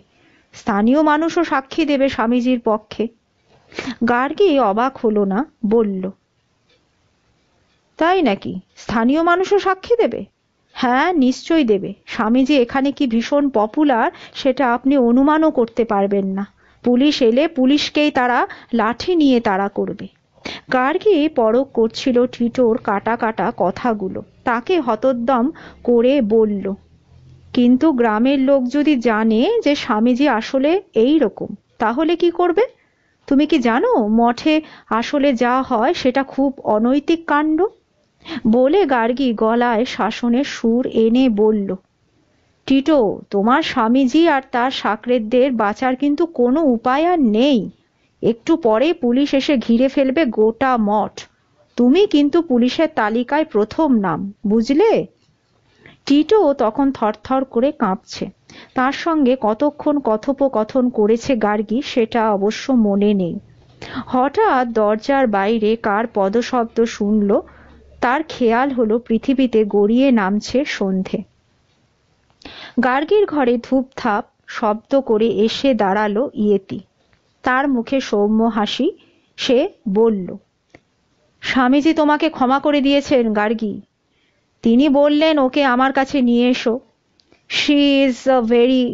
স্থানীয় মানুষও সাক্ষী দেবে স্বামীজির পক্ষে। গার্গী অবাক হলো না, বলল, তাই নাকি? স্থানীয় মানুষও সাক্ষী দেবে? হ্যাঁ, নিশ্চয়ই দেবে। স্বামীজি এখানে কি ভীষণ পপুলার সেটা আপনি অনুমানও করতে পারবেন না। পুলিশ এলে পুলিশকেই তারা লাঠি নিয়ে তাড়া করবে। গার্গী পরখ করছিল টিটোর কাটা কাটা কথাগুলো। তাকে হতোদ্যম করে বলল, কিন্তু গ্রামের লোক যদি জানে যে স্বামীজি আসলে এই রকম, তাহলে কি করবে? তুমি কি জানো মঠে আসলে যা হয় সেটা খুব অনৈতিক কাণ্ড? বলে গার্গী গলায় শাসনের সুর এনে বলল, টিটো, তোমার স্বামীজি আর তার সাকরেদদের বাঁচার কিন্তু কোনো উপায় আর নেই। একটু পরে পুলিশ এসে ঘিরে ফেলবে গোটা মঠ। তুমি কিন্তু পুলিশের তালিকায় প্রথম নাম, বুঝলে? টিটো তখন থরথর করে কাঁপছে। তার সঙ্গে কতক্ষণ কথোপকথন করেছে গার্গী সেটা অবশ্য মনে নেই। হঠাৎ দরজার বাইরে কার পদশব্দ শুনল। তার খেয়াল হলো পৃথিবীতে গড়িয়ে নামছে সন্ধে। গার্গীর ঘরে ধূপধাপ শব্দ করে এসে দাঁড়ালো ইয়েতি। তার মুখে সৌম্য হাসি। সে বলল, স্বামীজি তোমাকে ক্ষমা করে দিয়েছেন গার্গী। তিনি বললেন ওকে আমার কাছে নিয়ে এসো। She is a very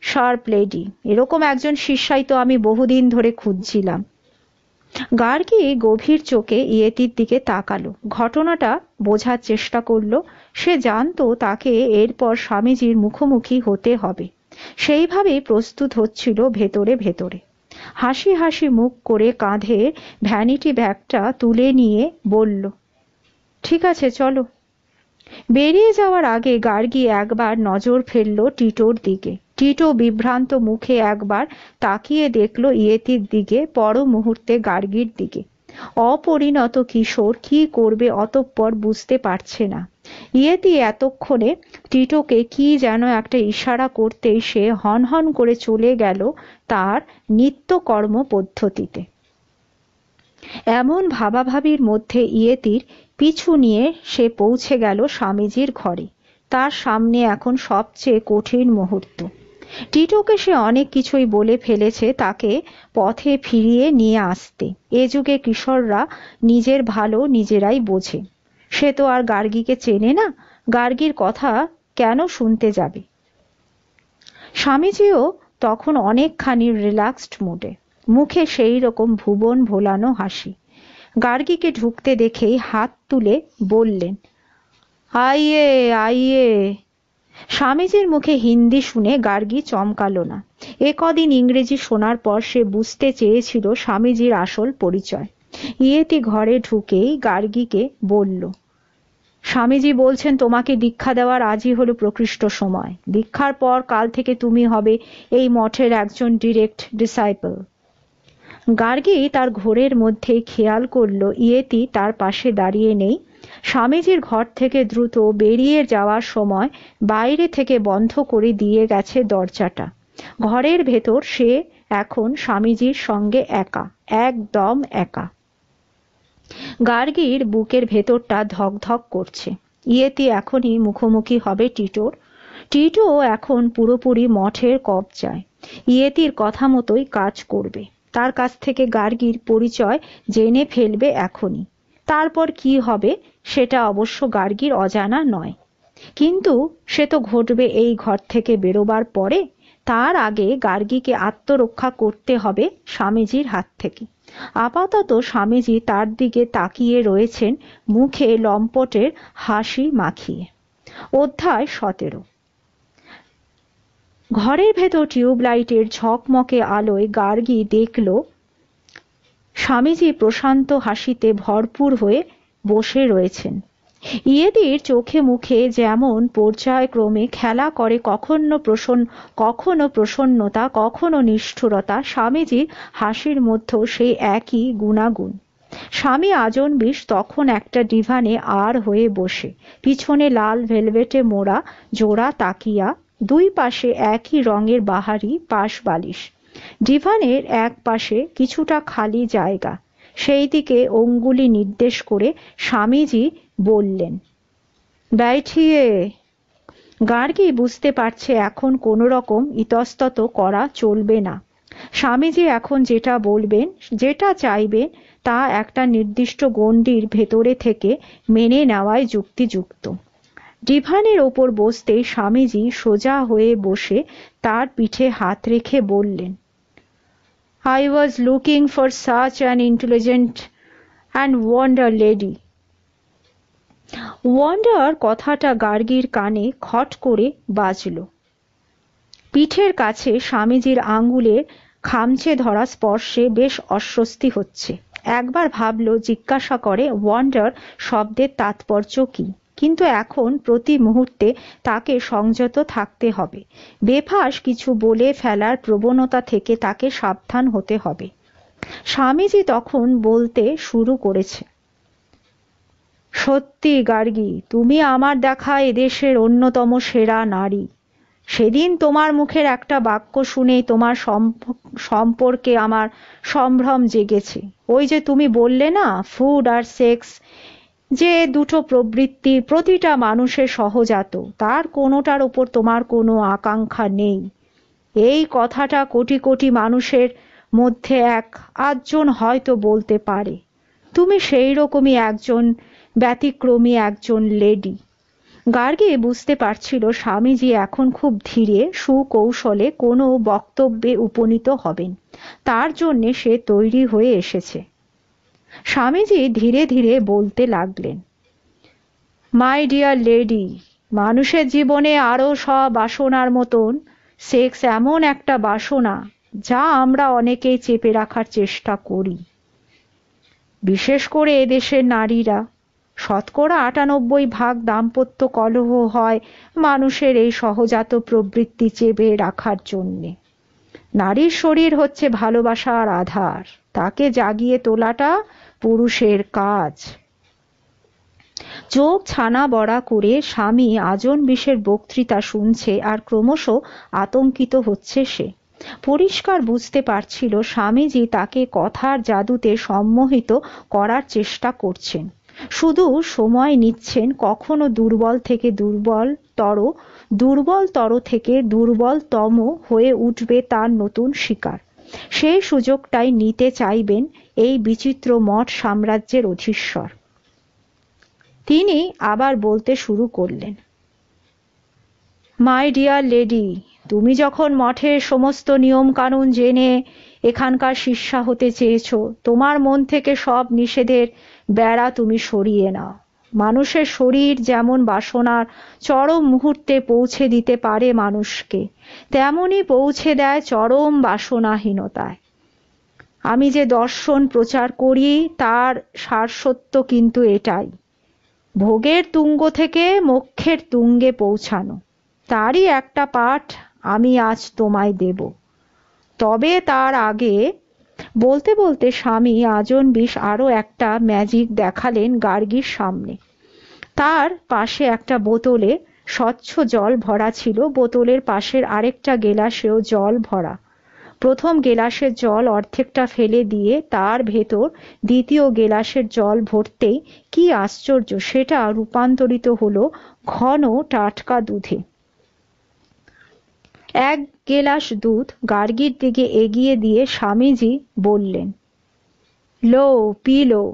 sharp lady. এরকম একজন শিষ্যাই তো আমি বহুদিন ধরে খুঁজছিলাম। গার্গী গভীর চোখে ইয়েতির দিকে তাকালো। ঘটনাটা বোঝার চেষ্টা করলো। সে জানতো তাকে এরপর স্বামীজির মুখোমুখি হতে হবে। সেইভাবেই প্রস্তুত হচ্ছিল ভেতরে ভেতরে। হাসি হাসি মুখ করে কাঁধে ভ্যানিটি ব্যাগটা তুলে নিয়ে বলল, ঠিক আছে চলো। বেরিয়ে যাওয়ার আগে গার্গী একবার নজর ফেলল টিটোর দিকে। টিটো বিভ্রান্ত মুখে একবার তাকিয়ে দেখল ইয়েতির দিকে, পর মুহূর্তে গার্গীর দিকে। অপরিণত কিশোর কি করবে অতঃপর বুঝতে পারছে না। ইয়েতি এতক্ষণে টিটোকে কি যেন একটা ইশারা করতেই সে হনহন করে চলে গেল তার নিত্যকর্ম পদ্ধতিতে। এমন ভাবাভাবির মধ্যে ইয়েতির পিছু নিয়ে সে পৌঁছে গেল স্বামীজির ঘরে। তার সামনে এখন সবচেয়ে কঠিন মুহূর্ত। টিটোকে সে অনেক কিছুই বলে ফেলেছে তাকে পথে ফিরিয়ে নিয়ে আসতে। এ যুগে কিশোররা নিজের ভালো নিজেরাই বোঝে। সে তো আর গার্গীকে চেনে না, গার্গীর কথা কেন শুনতে যাবে? স্বামীজিও তখন অনেকখানি রিল্যাক্সড মুডে, মুখে সেই রকম ভুবন ভোলানো হাসি। গার্গীকে ঢুকতে দেখেই হাত তুলে বললেন, আইয়ে আইয়ে। স্বামীজির মুখে হিন্দি শুনে গার্গী চমকালো না। এ কদিন ইংরেজি শোনার পর সে বুঝতে চেয়েছিল স্বামীজির আসল পরিচয়। ইয়েতি ঘরে ঢুকেই গার্গীকে বলল, স্বামীজি বলছেন তোমাকে দীক্ষা দেওয়ার আজই হলো প্রকৃষ্ট সময়। দীক্ষার পর কাল থেকে তুমি হবে এই মঠের একজন ডিরেক্ট ডিসাইপল। গার্গী তার ঘোরের মধ্যে খেয়াল করল ইয়েতি তার পাশে দাঁড়িয়ে নেই। স্বামীজির ঘর থেকে দ্রুত বেরিয়ে যাওয়ার সময় বাইরে থেকে বন্ধ করে দিয়ে গেছে দরজাটা। ঘরের ভেতর সে এখন স্বামীজির সঙ্গে একা, একদম একা। গার্গীর বুকের ভেতরটা ধকধক করছে। ইয়েতি এখনই মুখোমুখি হবে টিটোর। টিটো এখন পুরোপুরি মঠের কবজায়। ইয়েতির কথা মতোই কাজ করবে। তার কাছ থেকে গার্গীর পরিচয় জেনে ফেলবে এখনই। তারপর কি হবে সেটা অবশ্য গার্গীর অজানা নয়, কিন্তু সে তো ঘটবে এই ঘর থেকে বেরোবার পরে। তার আগে গার্গীকে আত্মরক্ষা করতে হবে স্বামীজির হাত থেকে। আপাতত স্বামীজি তার দিকে তাকিয়ে রয়েছেন, মুখে লম্পটের হাসি মাখিয়ে। অধ্যায় 17। ঘরের ভেতর টিউবলাইটের ঝকমকে আলোয় গার্গী দেখল স্বামীজি প্রশান্ত হাসিতে ভরপুর হয়ে বসে রয়েছেন। ইয়েদির চোখে মুখে যেমন পর্যায়ক্রমে খেলা করে কখনো প্রসন্নতা, কখনো নিষ্ঠুরতা, স্বামীজির হাসির মধ্যেও সেই একই গুণাগুণ। স্বামী আজনবিশ তখন একটা ডিভানে আর হয়ে বসে, পিছনে লাল ভেলভেটে মোড়া জোড়া তাকিয়া, দুই পাশে একই রঙের বাহারি পাশ বালিশ। ডিভানের এক পাশে কিছুটা খালি জায়গা, সেই দিকে অঙ্গুলি নির্দেশ করে স্বামীজি বললেন, ব্যাঠিয়ে। গার্গী বুঝতে পারছে এখন কোনো রকম ইতস্তত করা চলবে না। স্বামীজি এখন যেটা বলবেন, যেটা চাইবেন, তা একটা নির্দিষ্ট গণ্ডির ভেতরে থেকে মেনে নেওয়াই যুক্তিযুক্ত। ডিভানের ওপর বসতেই স্বামীজি সোজা হয়ে বসে তার পিঠে হাত রেখে বললেন, I was looking for such an intelligent and wonder lady. Wonder কথাটা গার্গীর কানে খট করে বাজল। পিঠের কাছে স্বামীজির আঙ্গুলের খামচে ধরা স্পর্শে বেশ অস্বস্তি হচ্ছে। একবার ভাবল জিজ্ঞাসা করে ওয়ান্ডার শব্দের তাৎপর্য কি, কিন্তু এখন প্রতি মুহূর্তে তাকে সংযত থাকতে হবে। বেফাঁস কিছু বলে ফেলার প্রবণতা থেকে তাকে সাবধান হতে হবে। স্বামীজি তখন বলতে শুরু করেছে, সত্যি গার্গী, তুমি আমার দেখা এদেশের অন্যতম সেরা নারী। সেদিন তোমার মুখের একটা বাক্য শুনেই তোমার সম্পর্কে আমার সম্ভ্রম জেগেছে। ওই যে তুমি বললে না, ফুড আর সেক্স যে দুটো প্রবৃত্তি প্রতিটা মানুষের সহজাত, তার কোনোটার উপর তোমার কোনো আকাঙ্ক্ষা নেই। এই কথাটা কোটি কোটি মানুষের মধ্যে এক আধজন হয়তো বলতে পারে। তুমি সেই রকমই একজন ব্যতিক্রমী, একজন লেডি। গার্গী বুঝতে পারছিল স্বামীজি এখন খুব ধীরে সুকৌশলে কোনো বক্তব্যে উপনীত হবেন। তার জন্যে সে তৈরি হয়ে এসেছে। স্বামীজি ধীরে ধীরে বলতে লাগলেন, মাই ডিয়ার লেডি, মানুষের জীবনে আরো সব বাসনার মতন সেক্স এমন একটা বাসনা যা আমরা অনেকেই চেপে রাখার চেষ্টা করি। বিশেষ করে এদেশের নারীরা। ৯৮% দাম্পত্য কলহ হয় মানুষের এই সহজাত প্রবৃত্তি চেপে রাখার জন্যে। নারীর শরীর হচ্ছে ভালোবাসার আধার, তাকে জাগিয়ে তোলাটা পুরুষের কাজ। চোখ ছানা বড়া করে স্বামী আজনবিশের বক্তৃতা শুনছে আর ক্রমশ আতঙ্কিত হচ্ছে সে। পরিষ্কার বুঝতে পারছিল স্বামীজি তাকে কথার জাদুতে সম্মোহিত করার চেষ্টা করছেন, শুধু সময় নিচ্ছেন কখনো দুর্বল থেকে দুর্বলতর থেকে দুর্বলতম হয়ে উঠবে তার নতুন শিকার। সেই সুযোগটাই নিতে চাইবেন এই বিচিত্র মঠ সাম্রাজ্যের অধীশ্বর। তিনি আবার বলতে শুরু করলেন, মাই ডিয়ার লেডি, তুমি যখন মঠের সমস্ত নিয়ম কানুন জেনে এখানকার শিষ্যা হতে চেয়েছ, তোমার মন থেকে সব নিষেধের বেড়া তুমি সরিয়ে নাও। মানুষের শরীর যেমন বাসনার চরম মুহূর্তে পৌঁছে দিতে পারে মানুষকে, তেমনি পৌঁছে দেয় চরম বাসনাহীনতায়। আমি যে দর্শন প্রচার করি তার সারসত্য কিন্তু এটাই, ভোগের তুঙ্গ থেকে মোক্ষের তুঙ্গে পৌঁছানো। তারই একটা পাঠ আমি আজ তোমায় দেব। তবে তার আগে, বলতে বলতে স্বামী আজনবিশ আরো একটা ম্যাজিক দেখালেন গার্গীর সামনে। তার পাশে একটা বোতলে স্বচ্ছ জল ভরা ছিল, বোতলের পাশের আরেকটা গেলাসেও জল ভরা। প্রথম গেলাসের জল অর্ধেকটা ফেলে দিয়ে তার ভেতর দ্বিতীয় গেলাসের জল ভরতেই কি আশ্চর্য, সেটা রূপান্তরিত হলো ঘন টাটকা দুধে। এক গেলাস দুধ গার্গীর দিকে এগিয়ে দিয়ে স্বামীজি বললেন, লো, পিলো।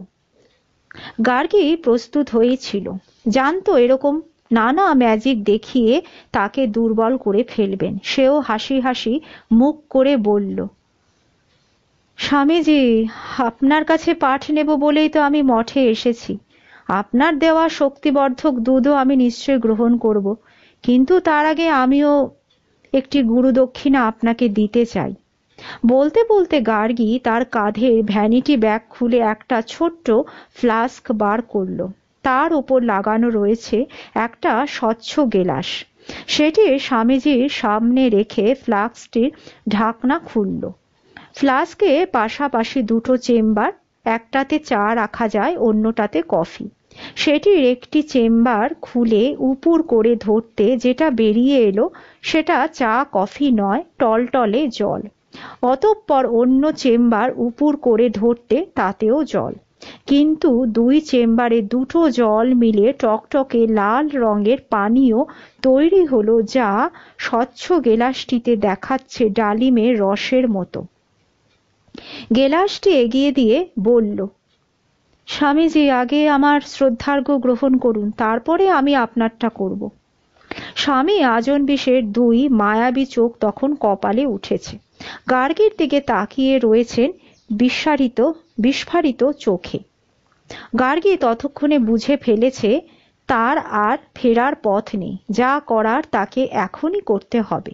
গার্গী প্রস্তুত হয়েছিল, জানতো এরকম নানা ম্যাজিক দেখিয়ে তাকে দুর্বল করে ফেলবেন। সেও হাসি হাসি মুখ করে বলল, স্বামীজি, আপনার কাছে পাঠ নেব বলেই তো আমি মঠে এসেছি। আপনার দেওয়া শক্তিবর্ধক দুধও আমি নিশ্চয় গ্রহণ করব, কিন্তু তার আগে আমিও একটি গুরুদক্ষিণা আপনাকে দিতে চাই। বলতে বলতে গার্গী তার কাঁধের ভ্যানিটি ব্যাগ খুলে একটা ছোট্ট ফ্লাস্ক বার করলো। তার উপর লাগানো রয়েছে একটা স্বচ্ছ গেলাস। সেটি স্বামীজির সামনে রেখে ফ্লাস্কটির ঢাকনা খুলল। ফ্লাস্কে পাশাপাশি দুটো চেম্বার, একটাতে চা রাখা যায়, অন্যটাতে কফি। সেটির একটি চেম্বার খুলে উপুর করে ধরতে যেটা বেরিয়ে এলো সেটা চা কফি নয়, টলটলে জল। অতঃপর অন্য চেম্বার উপুর করে ধরতে তাতেও জল। কিন্তু দুই চেম্বারে দুটো জল মিলে টকটকে লাল রঙের পানীয় তৈরি হলো, যা স্বচ্ছ গেলাসটিতে দেখাচ্ছে ডালিমের রসের মতো। গেলাসটি এগিয়ে দিয়ে বলল, স্বামীজি, আগে আমার শ্রদ্ধার্ঘ্য গ্রহণ করুন, তারপরে আমি আপনারটা করব। স্বামী আজনবিশের দুই মায়াবী চোখ তখন কপালে উঠেছে। গার্গীর দিকে তাকিয়ে রয়েছেন বিস্ফারিত চোখে। গার্গী ততক্ষণে বুঝে ফেলেছে তার আর ফেরার পথ নেই, যা করার তাকে এখনই করতে হবে।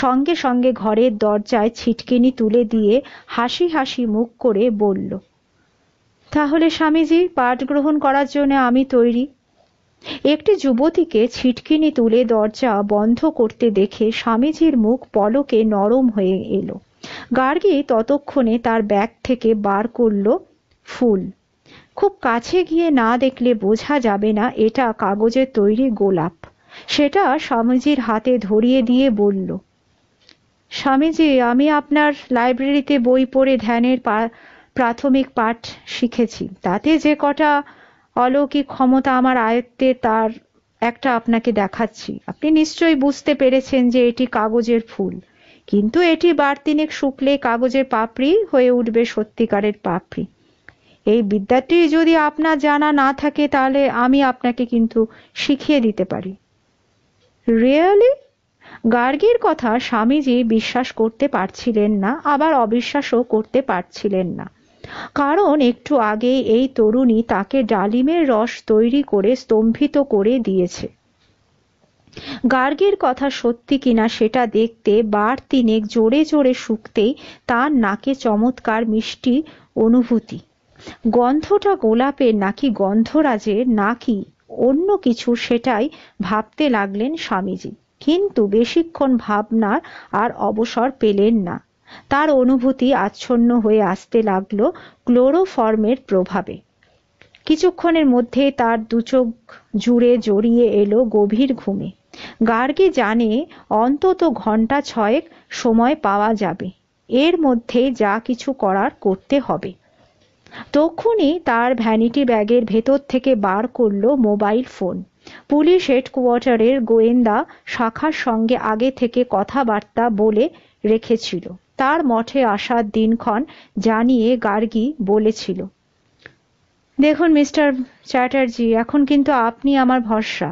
সঙ্গে সঙ্গে ঘরের দরজায় ছিটকিনি তুলে দিয়ে হাসি হাসি মুখ করে বলল, তাহলে স্বামীজি, পাঠ গ্রহণ করার জন্য আমি তৈরি। একটি যুবতীকে ছিটকিনি তুলে দরজা বন্ধ করতে দেখে স্বামীজির মুখ পলকে নরম হয়ে এলো। গার্গী ততক্ষণে তার ব্যাগ থেকে বার করল ফুল। খুব কাছে গিয়ে না দেখলে বোঝা যাবে না এটা কাগজের তৈরি গোলাপ। সেটা স্বামীজির হাতে ধরিয়ে দিয়ে বলল, স্বামীজি, আমি আপনার লাইব্রেরিতে বই পড়ে ধ্যানের প্রাথমিক পাঠ শিখেছি। তাতে যে কটা অলৌকিক ক্ষমতা আমার আয়ত্তে, তার একটা আপনাকে দেখাচ্ছি। আপনি নিশ্চয়ই বুঝতে পেরেছেন যে এটি কাগজের ফুল, কিন্তু এটি বার তিনেক শুকলে কাগজের পাপড়ি হয়ে উঠবে সত্যিকারের পাপড়ি। এই বিদ্যাটি যদি আপনার জানা না থাকে তাহলে আমি আপনাকে কিন্তু শিখিয়ে দিতে পারি। রিয়েলি? গার্গীর কথা স্বামীজি বিশ্বাস করতে পারছিলেন না, আবার অবিশ্বাসও করতে পারছিলেন না। কারণ একটু আগে এই তরুণী তাকে ডালিমের রস তৈরি করে স্তম্ভিত করে দিয়েছে। গার্গীর কথা সত্যি কিনা সেটা দেখতে বার তিনেক জোরে জোরে শুকতেই তার নাকে চমৎকার মিষ্টি অনুভূতি। গন্ধটা গোলাপের নাকি গন্ধরাজের নাকি অন্য কিছু, সেটাই ভাবতে লাগলেন স্বামীজি। কিন্তু বেশিক্ষণ ভাবনার আর অবসর পেলেন না। তার অনুভূতি আচ্ছন্ন হয়ে আসতে লাগলো ক্লোরোফর্মের প্রভাবে। কিছুক্ষণের মধ্যে তার দুচোখ জুড়ে জড়িয়ে এলো গভীর ঘুমে। গার্গী জানে অন্তত ঘন্টা 6 সময় পাওয়া যাবে, এর মধ্যে যা কিছু করার করতে হবে। তক্ষুনি তার ভ্যানিটি ব্যাগের ভেতর থেকে বার করলো মোবাইল ফোন। পুলিশ হেডকোয়ার্টারের গোয়েন্দা শাখার সঙ্গে আগে থেকে কথাবার্তা বলে রেখেছিল। তার মঠে আসার দিনক্ষণ জানিয়ে গার্গী বলেছিল, দেখুন মিস্টার চ্যাটার্জি, এখন কিন্তু আপনি আমার ভরসা।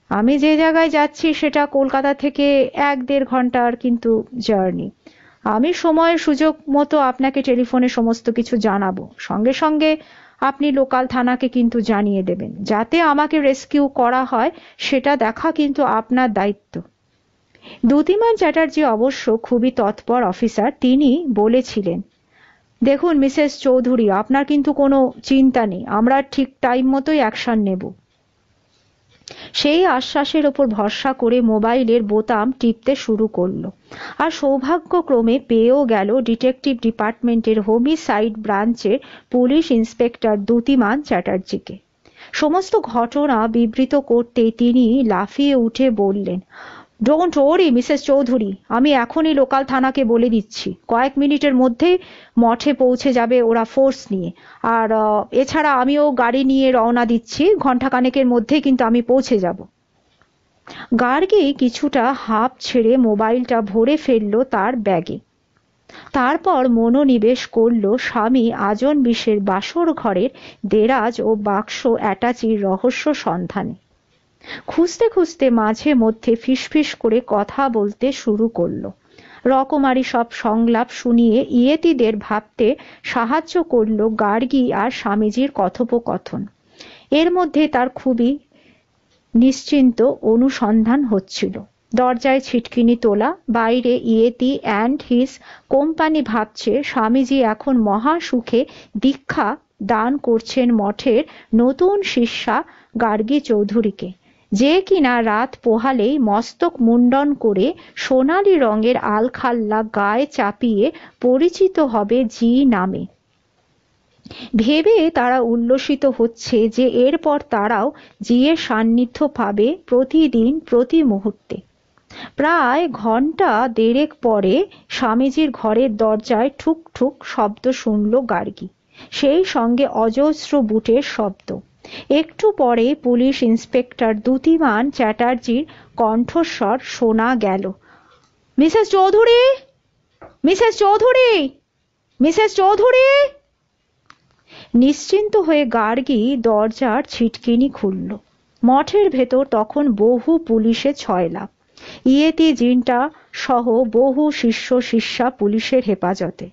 আমি যে জায়গায় যাচ্ছি সেটা কলকাতা থেকে 1-1.5 ঘন্টার কিন্তু জার্নি। আমি সময় সুযোগ মতো আপনাকে টেলিফোনে সমস্ত কিছু জানাবো। সঙ্গে সঙ্গে আপনি লোকাল থানাকে কিন্তু জানিয়ে দেবেন। যাতে আমাকে রেস্কিউ করা হয় সেটা দেখা কিন্তু আপনার দায়িত্ব। দ্যুতিমান চ্যাটার্জি অবশ্য খুবই তৎপর অফিসার। তিনি বলেছিলেন, দেখুন মিসেস চৌধুরী, আপনার কিন্তু কোনো চিন্তা নেই, আমরা ঠিক টাইম মতোই অ্যাকশন নেব। সেই আশ্বাসের ওপর ভরসা করে মোবাইলের বোতাম টিপতে শুরু করলো। আর সৌভাগ্যক্রমে পেয়েও গেল ডিটেকটিভ ডিপার্টমেন্টের হোমিসাইড ব্রাঞ্চের পুলিশ ইন্সপেক্টর দ্যুতিমান চ্যাটার্জিকে। সমস্ত ঘটনা বিবৃত করতে তিনি লাফিয়ে উঠে বললেন, ডোন্ট ওরি মিসেস চৌধুরী, আমি এখনই লোকাল থানাকে বলে দিচ্ছি, কয়েক মিনিটের মধ্যেই মঠে পৌঁছে যাবে ওরা ফোর্স নিয়ে। আর এছাড়া আমিও গাড়ি নিয়ে রওনা দিচ্ছি, ঘন্টাখানেকের মধ্যেই কিন্তু আমি পৌঁছে যাব। গার্গী কিছুটা হাঁপ ছেড়ে মোবাইলটা ভরে ফেললো তার ব্যাগে। তারপর মনোনিবেশ করল স্বামী আজনবিশের বাসর ঘরের দেরাজ ও বাক্স অ্যাটাচির রহস্য সন্ধানে। খুঁজতে খুঁজতে মাঝে মধ্যে ফিসফিস করে কথা বলতে শুরু করলো। রকমারি সব সংলাপ শুনিয়ে ইয়েতিদের ভাবতে সাহায্য করল গার্গী আর স্বামীজির কথোপকথন। এর মধ্যে তার খুবই নিশ্চিন্ত অনুসন্ধান হচ্ছিল। দরজায় ছিটকিনি তোলা, বাইরে ইয়েতি অ্যান্ড হিজ কোম্পানি ভাবছে স্বামীজি এখন মহা সুখে দীক্ষা দান করছেন মঠের নতুন শিষ্যা গার্গী চৌধুরীকে, যে কিনা রাত পোহালেই মস্তক মুন্ডন করে সোনালি রঙের আলখাল্লা গায়ে চাপিয়ে পরিচিত হবে জি নামে। ভেবে তারা উল্লসিত হচ্ছে যে এরপর তারাও জিয়ের সান্নিধ্য পাবে প্রতিদিন প্রতি মুহূর্তে। প্রায় ঘন্টা দেড়েক পরে স্বামীজির ঘরের দরজায় ঠুক ঠুক শব্দ শুনল গার্গী, সেই সঙ্গে অজস্র বুটের শব্দ। একটু পরে পুলিশ ইন্সপেক্টর দ্যুতিমান চ্যাটার্জির কণ্ঠস্বর শোনা গেল, Mrs Chowdhury, Mrs Chowdhury, Mrs Chowdhury. নিশ্চিন্ত হয়ে গার্গী দরজার ছিটকিনি খুলল। মঠের ভেতর তখন বহু পুলিশে ছয়লাভ, ইয়েতি জিনটা সহ বহু শিষ্য শিষ্যা পুলিশের হেফাজতে।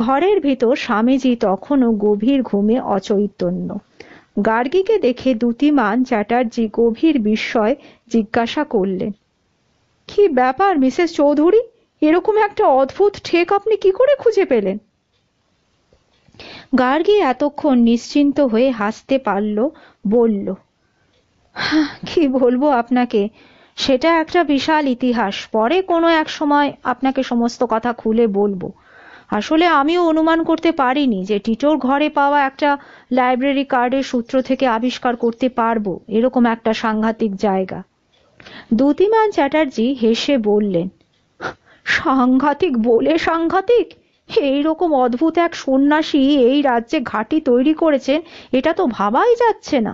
ঘরের ভিতর স্বামীজি তখনও গভীর ঘুমে অচৈতন্য। গার্গীকে দেখে দ্যুতিমান চ্যাটার্জি গভীর বিস্ময় জিজ্ঞাসা করলেন, কি ব্যাপার মিসেস চৌধুরী, এরকম একটা অদ্ভুত ঠেক আপনি কি করে খুঁজে পেলেন? গার্গী এতক্ষণ নিশ্চিন্ত হয়ে হাসতে পারল, বলল, কি বলবো আপনাকে, সেটা একটা বিশাল ইতিহাস, পরে কোনো এক সময় আপনাকে সমস্ত কথা খুলে বলবো। আসলে আমিও অনুমান করতে পারিনি যে টিটোর ঘরে পাওয়া একটা লাইব্রেরি কার্ডের সূত্র থেকে আবিষ্কার করতে পারবো এরকম একটা সাংঘাতিক জায়গা। দ্যুতিমান চ্যাটার্জি হেসে বললেন, সাংঘাতিক বলে সাংঘাতিক, এইরকম অদ্ভুত এক সন্ন্যাসী এই রাজ্যে ঘাঁটি তৈরি করেছেন, এটা তো ভাবাই যাচ্ছে না।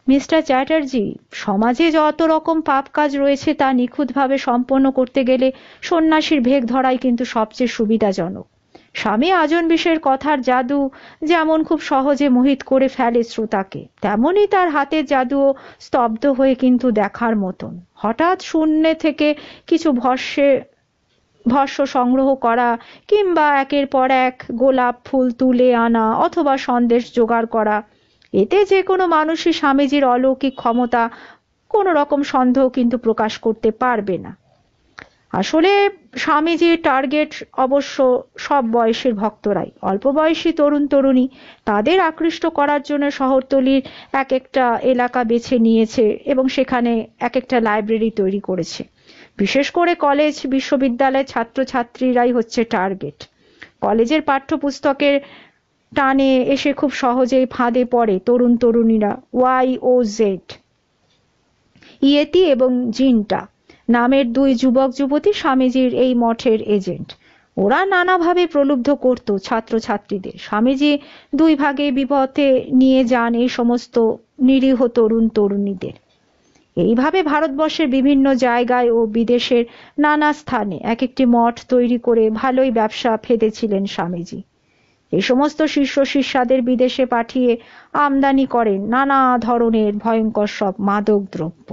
মিস্টার চ্যাটার্জি, সমাজে যত রকম পাপ কাজ রয়েছে তা নিখুঁতভাবে সম্পন্ন করতে গেলে সন্ন্যাসীর ভেগ ধরাই কিন্তু সবচেয়ে সুবিধাজনক। স্বামী আজনবিশের কথার জাদু যেমন খুব সহজে মোহিত করে ফেলে শ্রোতাকে, তেমনি তার হাতের জাদুও স্তব্ধ হয়ে কিন্তু দেখার মতন। হঠাৎ শূন্য থেকে কিছু ভস্য সংগ্রহ করা, কিংবা একের পর এক গোলাপ ফুল তুলে আনা অথবা সন্দেশ জোগাড় করা, এতে যে কোনো মানুষই স্বামীজির অলৌকিক ক্ষমতা কোনো রকম সন্দেহ কিন্তু প্রকাশ করতে পারবে না। আসলে স্বামীজির টার্গেট অবশ্য সব বয়সের ভক্তরাই। অল্প বয়সী তরুণ তরুণী, তাদের আকৃষ্ট করার জন্য শহরতলির এক একটা এলাকা বেছে নিয়েছে এবং সেখানে এক একটা লাইব্রেরি তৈরি করেছে। বিশেষ করে কলেজ বিশ্ববিদ্যালয়ের ছাত্রছাত্রীরাই হচ্ছে টার্গেট। কলেজের পাঠ্যপুস্তকের টানে এসে খুব সহজেই ফাঁদে পড়ে তরুণ তরুণীরা। YOZ, ইয়েতি এবং জিনটা নামের দুই যুবক যুবতী স্বামীজির এই মঠের এজেন্ট। ওরা নানাভাবে প্রলুব্ধ করত ছাত্রছাত্রীদের। স্বামীজি দুই ভাগে বিপথে নিয়ে যান এই সমস্ত নিরীহ তরুণ তরুণীদের। এইভাবে ভারতবর্ষের বিভিন্ন জায়গায় ও বিদেশের নানা স্থানে এক একটি মঠ তৈরি করে ভালোই ব্যবসা ফেঁদেছিলেন স্বামীজি। এই সমস্ত শিষ্য শিষ্যাদের বিদেশে পাঠিয়ে আমদানি করেন নানা ধরনের ভয়ঙ্কর সব মাদক দ্রব্য।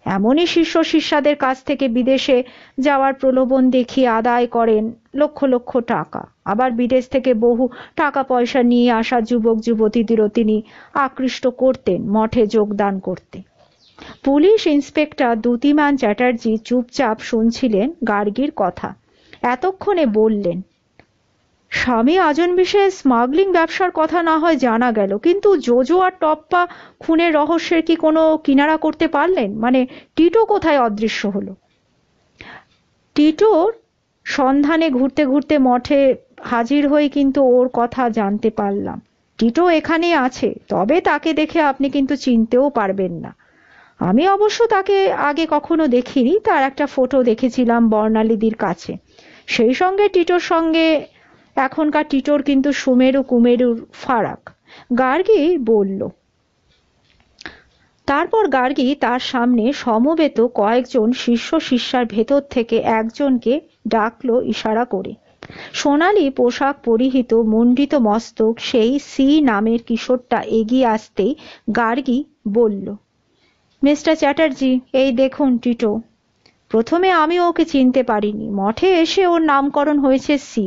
এমনই শিষ্য শিষ্যাদের কাছ থেকে বিদেশে যাওয়ার প্রলোভন দেখিয়ে আদায় করেন লক্ষ লক্ষ টাকা। আবার বিদেশ থেকে বহু টাকা পয়সা নিয়ে আসা যুবক যুবতীদেরও তিনি আকৃষ্ট করতেন মঠে যোগদান করতে। পুলিশ ইন্সপেক্টর দ্যুতিমান চ্যাটার্জি চুপচাপ শুনছিলেন গার্গীর কথা। এতক্ষণে বললেন, স্বামী আজনবিশের স্মাগলিং ব্যবসার কথা না হয় জানা গেল, কিন্তু জোজো আর টপ্পা খুনের রহস্যের কি কোনো কিনারা করতে পারলেন? মানে টিটো কোথায় অদৃশ্য হলো? টিটোর সন্ধানে ঘুরতে ঘুরতে মঠে হাজির হয়ে কিন্তু ওর কথা জানতে পারলাম। টিটো এখানে আছে, তবে তাকে দেখে আপনি কিন্তু চিনতেও পারবেন না। আমি অবশ্য তাকে আগে কখনো দেখিনি, তার একটা ফটো দেখেছিলাম বর্ণালীদির কাছে। সেই সঙ্গে টিটোর সঙ্গে এখনকার টিটোর কিন্তু সুমেরু কুমেরুর ফারাক, গার্গী বলল। তারপর গার্গী তার সামনে সমবেত কয়েকজন শিষ্য শিষ্যার ভেতর থেকে একজনকে ডাকলো ইশারা করে। সোনালী পোশাক পরিহিত মণ্ডিত মস্তক সেই সি নামের কিশোরটা এগিয়ে আসতেই গার্গী বলল, মিস্টার চ্যাটার্জি, এই দেখুন টিটো। প্রথমে আমি ওকে চিনতে পারিনি, মঠে এসে ওর নামকরণ হয়েছে সি।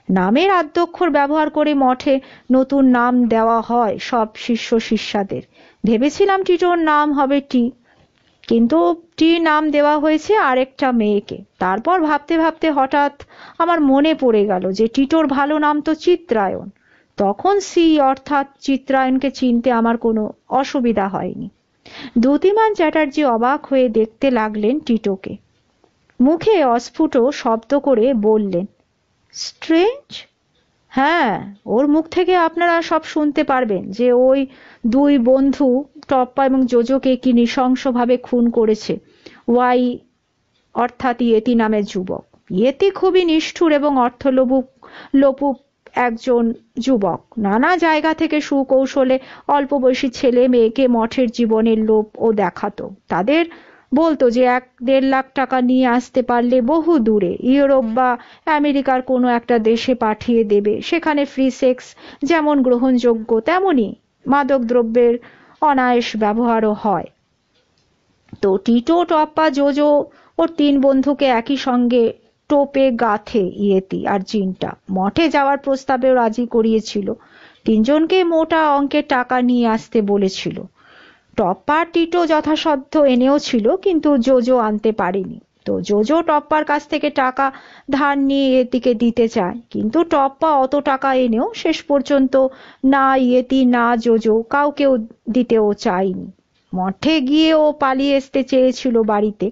নামের আদ্যক্ষর ব্যবহার করে মঠে নতুন নাম দেওয়া হয় সব শিষ্য শিষ্যাদের। ভেবেছিলাম টিটোর নাম হবে টি, কিন্তু টি নাম দেওয়া হয়েছে আরেকটা মেয়েকে। তারপর ভাবতে ভাবতে হঠাৎ আমার মনে পড়ে গেল যে টিটোর ভালো নাম তো চিত্রায়ন। তখন সি অর্থাৎ চিত্রায়নকে চিনতে আমার কোনো অসুবিধা হয়নি। দ্যুতিমান চ্যাটার্জি অবাক হয়ে দেখতে লাগলেন টিটোকে। মুখে অস্ফুট শব্দ করে বললেন, স্ট্রেঞ্জ? হ্যাঁ, ওর মুখ থেকে আপনারা সব শুনতে পারবেন যে ওই দুই বন্ধু টপ্পা এবং জোজোকে কি নৃশংসভাবে খুন করেছে ওয়াই অর্থাৎ ইয়েতি নামের যুবক। ইয়েতি খুবই নিষ্ঠুর এবং অর্থলোভুক একজন যুবক। নানা জায়গা থেকে সুকৌশলে অল্প বয়সী ছেলে মেয়েকে মঠের জীবনের লোভ ও দেখাতো। তাদের বলতো যে 1-1.5 লাখ টাকা নিয়ে আসতে পারলে বহু দূরে ইউরোপ বা আমেরিকার কোনো একটা দেশে পাঠিয়ে দেবে, সেখানে ফ্রি সেক্স যেমন গ্রহণযোগ্য তেমনি মাদক দ্রব্যের অনায়াস ব্যবহারও হয়। তো টিটো, টপ্পা, জোজো ওর 3 বন্ধুকে একই সঙ্গে টোপে গাথে ইয়েতি আর জিনটা মঠে যাওয়ার প্রস্তাবেও রাজি করিয়েছিল। 3 জনকে মোটা অঙ্কের টাকা নিয়ে আসতে বলেছিল। টপ্পা আর টিটো যথাসাধ্য এনেও ছিল, কিন্তু জোজো আনতে পারেনি। তো জোজো টপ্পার কাছ থেকে টাকা ধার নিয়ে ইয়েতিকে দিতে চায়, কিন্তু টপ্পা অত টাকা এনেও শেষ পর্যন্ত না ইয়েতি না জোজো কাউকেও দিতেও চায়নি। মঠে গিয়ে ও পালিয়ে আসতে চেয়েছিল বাড়িতে,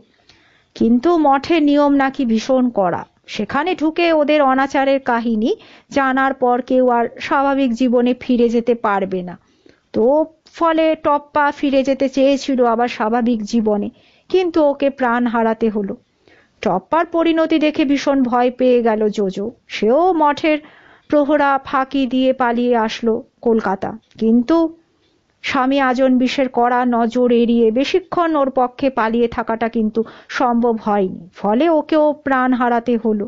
কিন্তু মঠের নিয়ম নাকি ভীষণ কড়া। সেখানে ঢুকে ওদের অনাচারের কাহিনী জানার পর কেউ আর স্বাভাবিক জীবনে ফিরে যেতে পারবে না। তো ফলে টপ্পা ফিরে যেতে চেয়েছিল আবার স্বাভাবিক জীবনে, কিন্তু ওকে প্রাণ হারাতে হলো। টপ্পার পরিণতি দেখে ভীষণ ভয় পেয়ে গেল জোজো। সেও মঠের প্রহরা ফাঁকি দিয়ে পালিয়ে আসলো কলকাতা, কিন্তু স্বামী আজন বিষের কড়া নজর এড়িয়ে বেশিক্ষণ ওর পক্ষে পালিয়ে থাকাটা কিন্তু সম্ভব হয়নি, ফলে ওকেও প্রাণ হারাতে হলো।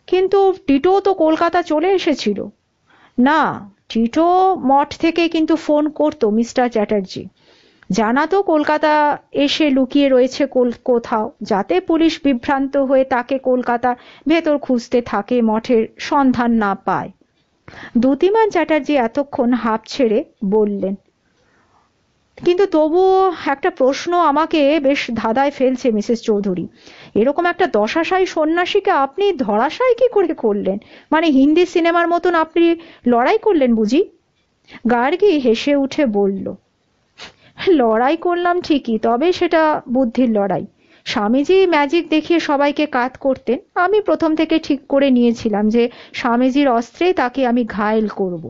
কিন্তু টিটো তো কলকাতা চলে এসেছিল। না, টিটো মঠ থেকে কিন্তু ফোন করতো মিস্টার চ্যাটার্জি, জানাতো কলকাতা এসে লুকিয়ে রয়েছে কোথাও, যাতে পুলিশ বিভ্রান্ত হয়ে তাকে কলকাতা ভেতর খুঁজতে থাকে, মঠের সন্ধান না পায়। দ্যুতিমান চ্যাটার্জি এতক্ষণ হাঁপ ছেড়ে বললেন, কিন্তু তবুও একটা প্রশ্ন আমাকে বেশ ধাঁধায় ফেলছে মিসেস চৌধুরী। এরকম একটা দশাশায়ী সন্ন্যাসীকে আপনি ধরাশায়ী কি করে করলেন? মানে হিন্দি সিনেমার মতন আপনি লড়াই করলেন বুঝি? গার্গী হেসে উঠে বলল, লড়াই করলাম ঠিকই, তবে সেটা বুদ্ধির লড়াই। স্বামীজি ম্যাজিক দেখিয়ে সবাইকে কাত করতেন। আমি প্রথম থেকে ঠিক করে নিয়েছিলাম যে স্বামীজির অস্ত্রে তাকে আমি ঘায়েল করব।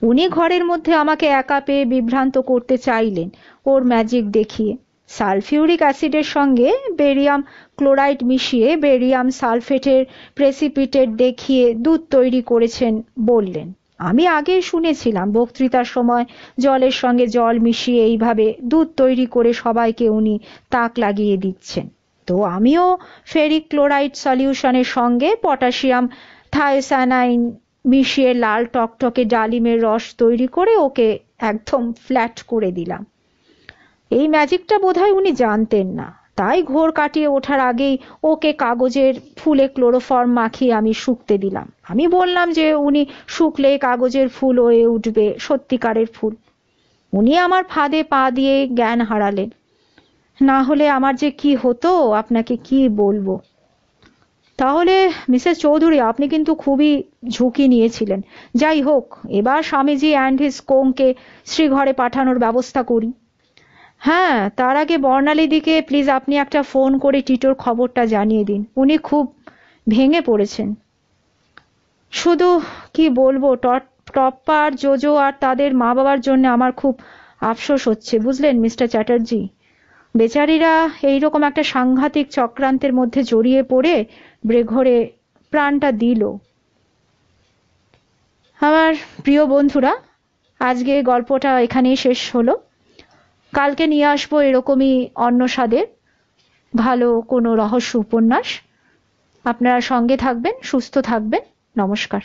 উনি ঘরের মধ্যে আমাকে একা পেয়ে বিভ্রান্ত করতে চাইলেন ওর ম্যাজিক দেখিয়ে। সালফিউরিক অ্যাসিডের সঙ্গে বেরিয়াম ক্লোরাইড মিশিয়ে বেরিয়াম সালফেটের প্রেসিপিটেট দেখিয়ে দুধ তৈরি করেছেন বললেন। আমি আগেই শুনেছিলাম বক্তৃতার সময় জলের সঙ্গে জল মিশিয়ে এইভাবে দুধ তৈরি করে সবাইকে উনি তাক লাগিয়ে দিচ্ছেন। তো আমিও ফেরিক ক্লোরাইড সলিউশনের সঙ্গে পটাশিয়াম থায়োসায়ানাইন মিশিয়ে লাল টকটকে ডালিমের রস তৈরি করে ওকে একদম ফ্ল্যাট করে দিলাম। এই ম্যাজিকটা বোধহয় উনি জানতেন না, তাই ঘোর কাটিয়ে ওঠার আগেই ওকে কাগজের ফুলে ক্লোরোফর্ম মাখিয়ে আমি শুকতে দিলাম। আমি বললাম যে উনি শুকলে কাগজের ফুল হয়ে উঠবে সত্যিকারের ফুল। উনি আমার ফাঁদে পা দিয়ে জ্ঞান হারালেন। না হলে আমার যে কি হতো আপনাকে কি বলবো। তাহলে মিসেস চৌধুরী, আপনি কিন্তু খুবই ঝুঁকি নিয়েছিলেন। যাই হোক, এবার স্বামীজি অ্যান্ড হিজ কোংকে শ্রীঘরে পাঠানোর ব্যবস্থা করি। হ্যাঁ, তার আগে বর্ণালীদিকে প্লিজ আপনি একটা ফোন করে টিটোর খবরটা জানিয়ে দিন। উনি খুব ভেঙে পড়েছেন। শুধু কি বলবো, টপ্পা আর জোজো আর তাদের মা বাবার জন্য আমার খুব আফসোস হচ্ছে, বুঝলেন মিস্টার চ্যাটার্জি, বেচারীরা এইরকম একটা সাংঘাতিক চক্রান্তের মধ্যে জড়িয়ে পড়ে বেঘোরে প্রাণটা দিল। আমার প্রিয় বন্ধুরা, আজকে গল্পটা এখানেই শেষ হলো। কালকে নিয়ে আসবো এরকমই অন্য স্বাদের ভালো কোনো রহস্য উপন্যাস। আপনারা সঙ্গে থাকবেন, সুস্থ থাকবেন। নমস্কার।